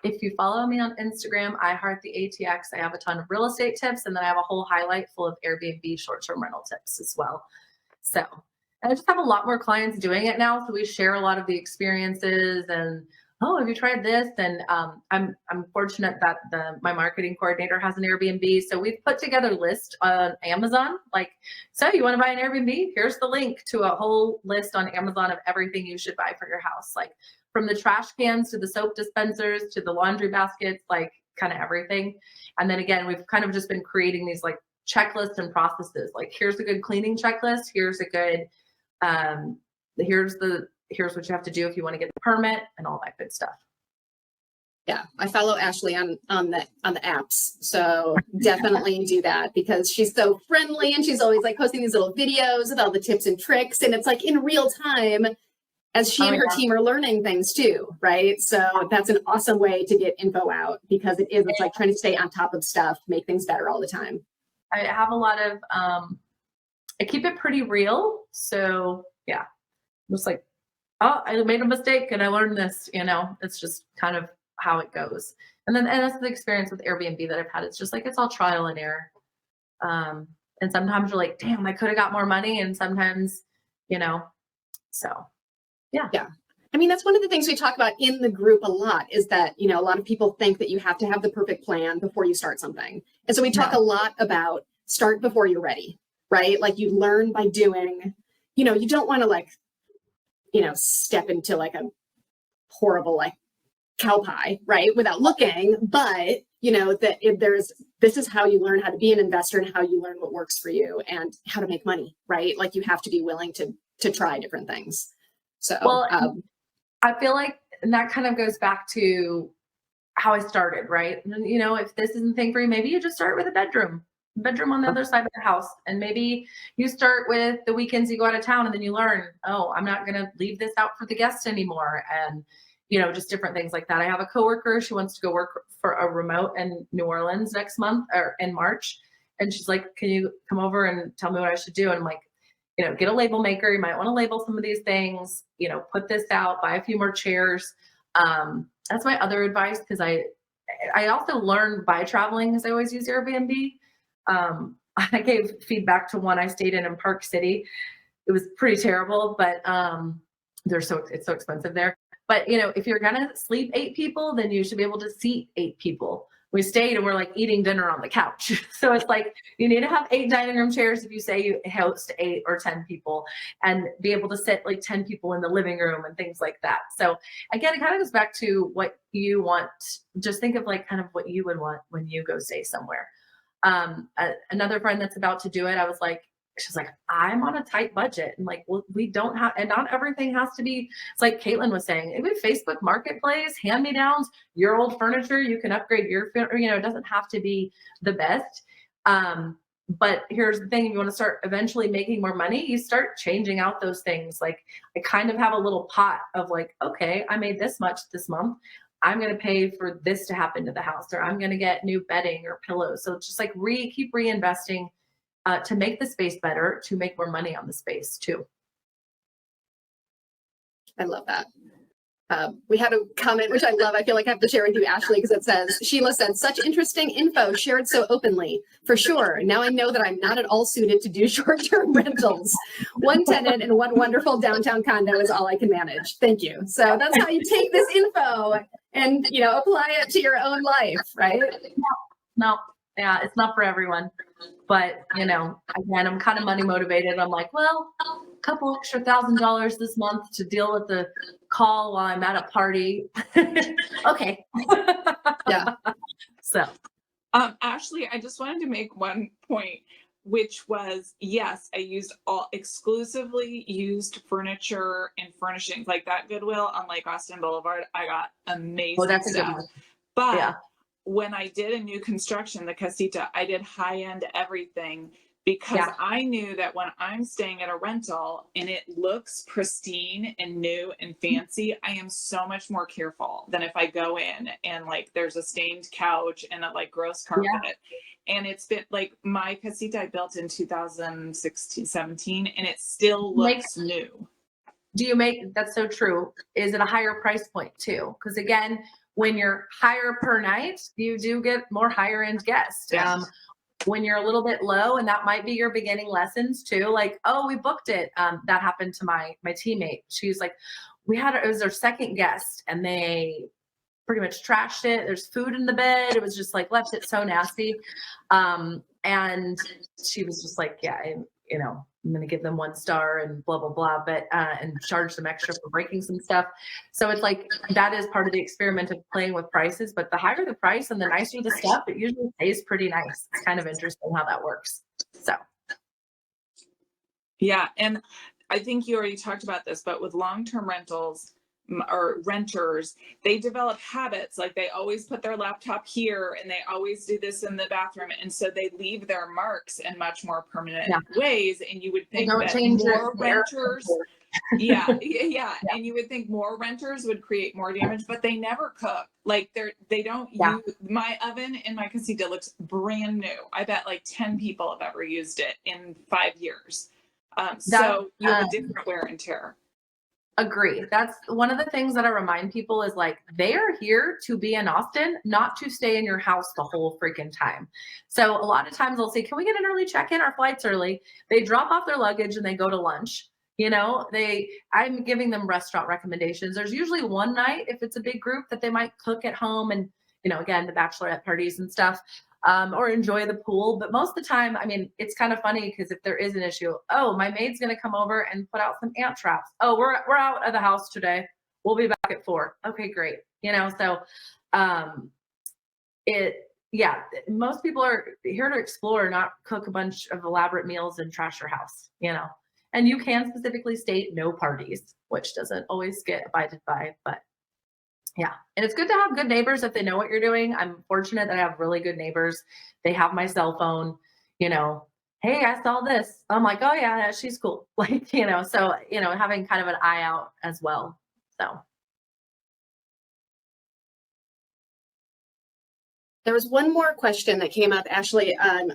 If you follow me on Instagram, I heart the ATX. I have a ton of real estate tips, and then I have a whole highlight full of Airbnb short-term rental tips as well. So I just have a lot more clients doing it now. So we share a lot of the experiences and, oh, have you tried this? And I'm fortunate that my marketing coordinator has an Airbnb. So we've put together a list on Amazon. Like, so you want to buy an Airbnb? Here's the link to a whole list on Amazon of everything you should buy for your house. Like from the trash cans to the soap dispensers to the laundry baskets, like kind of everything. And then again, we've kind of just been creating these like checklists and processes. Like here's a good cleaning checklist. Here's a good, here's what you have to do if you want to get the permit and all that good stuff. Yeah, I follow Ashley on the apps. So definitely do that because she's so friendly and she's always like posting these little videos with all the tips and tricks. And it's like in real time as she and her team are learning things too, right? So that's an awesome way to get info out because it's like trying to stay on top of stuff, make things better all the time. I have a lot of, I keep it pretty real. So yeah, just like, oh, I made a mistake and I learned this, it's just kind of how it goes. And that's the experience with Airbnb that I've had. It's just like, it's all trial and error. And sometimes you're like, damn, I could have got more money. And sometimes, so yeah. Yeah. I mean, that's one of the things we talk about in the group a lot is that, a lot of people think that you have to have the perfect plan before you start something. And so we talk a lot about start before you're ready, right? Like you learn by doing, you don't want to like, step into like a horrible like cow pie, right? Without looking, but that this is how you learn how to be an investor and how you learn what works for you and how to make money, right? Like you have to be willing to try different things. So, I feel like that kind of goes back to how I started, right? And, if this isn't the thing for you, maybe you just start with a bedroom, bedroom on the other side of the house. And maybe you start with the weekends you go out of town and then you learn, oh, I'm not going to leave this out for the guests anymore. And, just different things like that. I have a coworker, she wants to go work for a remote in New Orleans next month or in March. And she's like, can you come over and tell me what I should do? And I'm like, get a label maker. You might want to label some of these things, put this out, buy a few more chairs. That's my other advice. Cause I also learned by traveling, because I always use Airbnb. I gave feedback to one I stayed in Park City. It was pretty terrible, but it's so expensive there. But if you're gonna sleep 8 people, then you should be able to seat 8 people. We stayed and we're like eating dinner on the couch. So it's like you need to have 8 dining room chairs if you say you host 8 or 10 people, and be able to sit like 10 people in the living room and things like that. So again, it kind of goes back to what you want. Just think of like kind of what you would want when you go stay somewhere. Another friend that's about to do it, she's like, I'm on a tight budget. And like, well, we don't have, and not everything has to be, it's like Caitlin was saying, it would Facebook Marketplace, hand-me-downs, your old furniture, you can upgrade your, it doesn't have to be the best. But here's the thing, if you want to start eventually making more money, you start changing out those things. Like I kind of have a little pot of like, okay, I made this much this month. I'm going to pay for this to happen to the house, or I'm going to get new bedding or pillows. So it's just like keep reinvesting to make the space better, to make more money on the space too. I love that. We had a comment, which I love. I feel like I have to share with you, Ashley, because it says, Sheila said, such interesting info shared so openly. For sure. Now I know that I'm not at all suited to do short-term rentals. 1 tenant and 1 wonderful downtown condo is all I can manage. Thank you. So that's how you take this info and, apply it to your own life, right? No. Yeah, it's not for everyone. But, again, I'm kind of money motivated. I'm like, well, a couple extra $1,000 this month to deal with the call while I'm at a party. Okay. Yeah. So, Ashley, I just wanted to make one point, which was, yes, I exclusively used furniture and furnishings like that Goodwill on Lake Austin Boulevard. I got amazing that's a good stuff. one. But Yeah. When I did a new construction, the casita, I did high-end everything, because I knew that when I'm staying at a rental and it looks pristine and new and fancy, I am so much more careful than if I go in and like there's a stained couch and a like gross carpet. Yeah. And it's been like my casita I built in 2016, 17, and it still looks new. That's so true. Is it a higher price point too? Because again, when you're higher per night, you do get more higher end guests. Yes. When you're a little bit low, and that might be your beginning lessons too, like, oh, we booked it. That happened to my teammate. She was like, it was their second guest and they pretty much trashed it. There's food in the bed. It was just like, left it so nasty. And she was just like, yeah, I'm going to give them 1 star and blah, blah, blah, but, and charge them extra for breaking some stuff. So it's like, that is part of the experiment of playing with prices, but the higher the price and the nicer the stuff, it usually stays pretty nice. It's kind of interesting how that works. So. Yeah. And I think you already talked about this, but with long-term rentals or renters, they develop habits. Like they always put their laptop here and they always do this in the bathroom. And so they leave their marks in much more permanent ways. And you would think that more renters, yeah. And you would think more renters would create more damage, but they never cook. Like they don't use, my oven in my casita looks brand new. I bet like 10 people have ever used it in 5 years. So you have a different wear and tear. Agree. That's one of the things that I remind people is like, they are here to be in Austin, not to stay in your house the whole freaking time. So a lot of times they'll say, can we get an early check-in? Our flight's early. They drop off their luggage and they go to lunch. I'm giving them restaurant recommendations. There's usually one night, if it's a big group, that they might cook at home and, again, the bachelorette parties and stuff. Or enjoy the pool. But most of the time, it's kind of funny because if there is an issue, oh, my maid's going to come over and put out some ant traps. Oh, we're out of the house today. We'll be back at 4. Okay, great. So most people are here to explore, not cook a bunch of elaborate meals and trash your house, and you can specifically state no parties, which doesn't always get abided by, but yeah. And it's good to have good neighbors if they know what you're doing. I'm fortunate that I have really good neighbors. They have my cell phone. hey, I saw this. I'm like, oh yeah, she's cool. Like, so, having kind of an eye out as well. So. There was one more question that came up, Ashley, on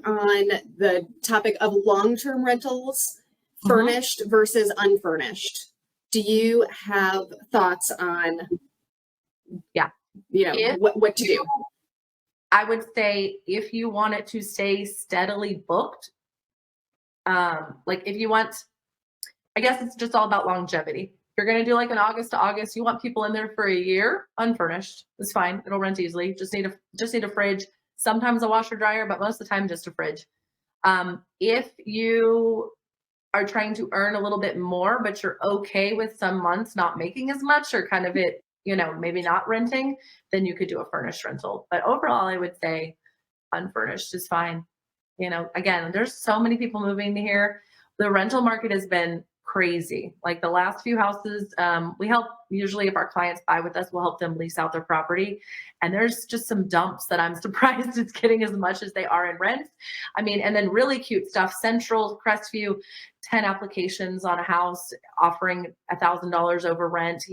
the topic of long-term rentals, furnished versus unfurnished. Do you have thoughts on, what to do? I would say if you want it to stay steadily booked, like if you want, I guess it's just all about longevity. If you're going to do like an August to August, you want people in there for a year, unfurnished. It's fine. It'll rent easily. Just need a fridge, sometimes a washer dryer, but most of the time just a fridge. If you are trying to earn a little bit more, but you're okay with some months not making as much or kind of it, maybe not renting, then you could do a furnished rental. But overall, I would say unfurnished is fine. Again, there's so many people moving to here. The rental market has been crazy. Like the last few houses, we help usually if our clients buy with us, we'll help them lease out their property. And there's just some dumps that I'm surprised it's getting as much as they are in rent. I mean, and then really cute stuff. Central, Crestview, 10 applications on a house offering $1,000 over rent,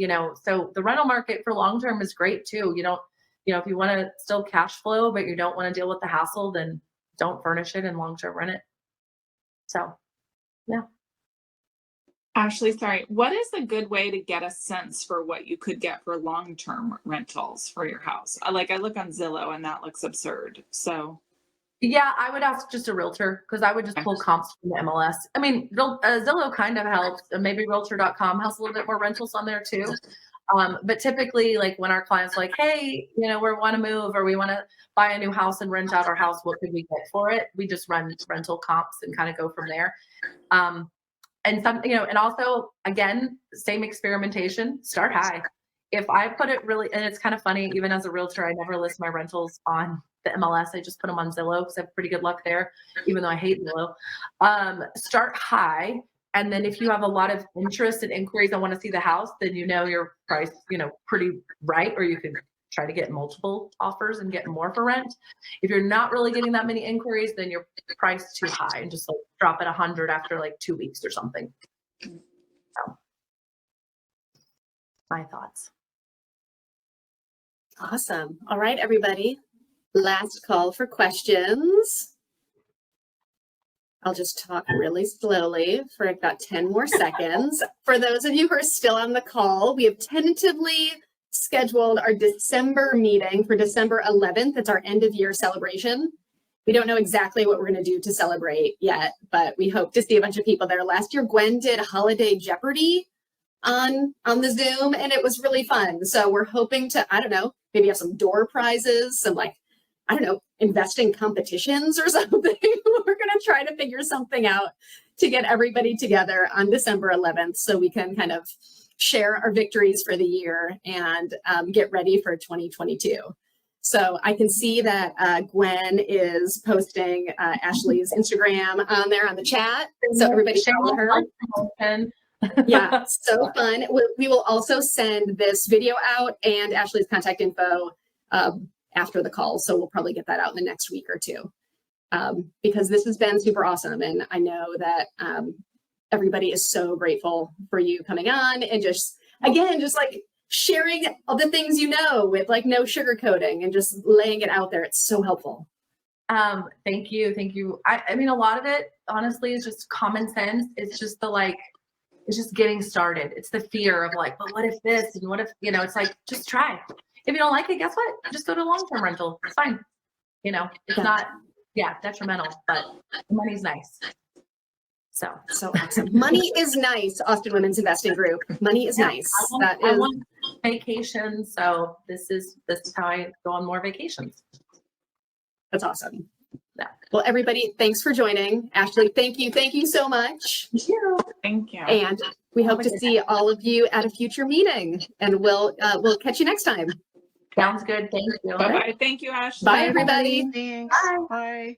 so the rental market for long-term is great too. If you want to still cash flow, but you don't want to deal with the hassle, then don't furnish it and long-term rent it. So, yeah. Ashley, sorry, what is a good way to get a sense for what you could get for long-term rentals for your house? I look on Zillow and that looks absurd. So yeah, I would ask just a realtor because I would just pull comps from the MLS. I mean, Zillow kind of helps. Maybe realtor.com has a little bit more rentals on there too. But typically, like when our clients are like, hey, we want to move or we want to buy a new house and rent out our house, what could we get for it? We just run rental comps and kind of go from there. And and also, again, same experimentation, start high. If I put it really, and it's kind of funny, even as a realtor, I never list my rentals on the MLS. I just put them on Zillow because I have pretty good luck there, even though I hate Zillow. Start high. And then if you have a lot of interest and inquiries and want to see the house, then your price, pretty right, or you could try to get multiple offers and get more for rent. If you're not really getting that many inquiries, then your price too high and just drop it 100 after 2 weeks or something. So, my thoughts. Awesome. All right, everybody. Last call for questions. I'll just talk really slowly for about 10 more seconds. For those of you who are still on the call, we have tentatively scheduled our December meeting for December 11th. It's our end of year celebration. We don't know exactly what we're going to do to celebrate yet, but we hope to see a bunch of people there. Last year, Gwen did Holiday Jeopardy on the Zoom, and it was really fun. So we're hoping to, maybe have some door prizes, some investing competitions or something. We're going to try to figure something out to get everybody together on December 11th so we can kind of share our victories for the year and get ready for 2022. So I can see that Gwen is posting Ashley's Instagram on there on the chat. So everybody follow her. Yeah, so fun. We will also send this video out and Ashley's contact info after the call. So we'll probably get that out in the next week or two because this has been super awesome. And I know that everybody is so grateful for you coming on and just sharing all the things with no sugarcoating and just laying it out there. It's so helpful. Thank you. I mean, a lot of it honestly is just common sense. It's just it's just getting started. It's the fear of but what if this and what if, it's just try. If you don't like it, guess what? Just go to long-term rental. It's fine. It's not, detrimental, but the money's nice. So awesome. Money is nice, Austin Women's Investing Group. Money is nice. I want vacation. So this is how I go on more vacations. That's awesome. Yeah. Well, everybody, thanks for joining. Ashley, thank you. Thank you so much. Thank you. And we hope to see all of you at a future meeting. And we'll catch you next time. Sounds good. Thank you. Bye-bye. Thank you, Ashley. Bye, everybody. Thanks. Bye.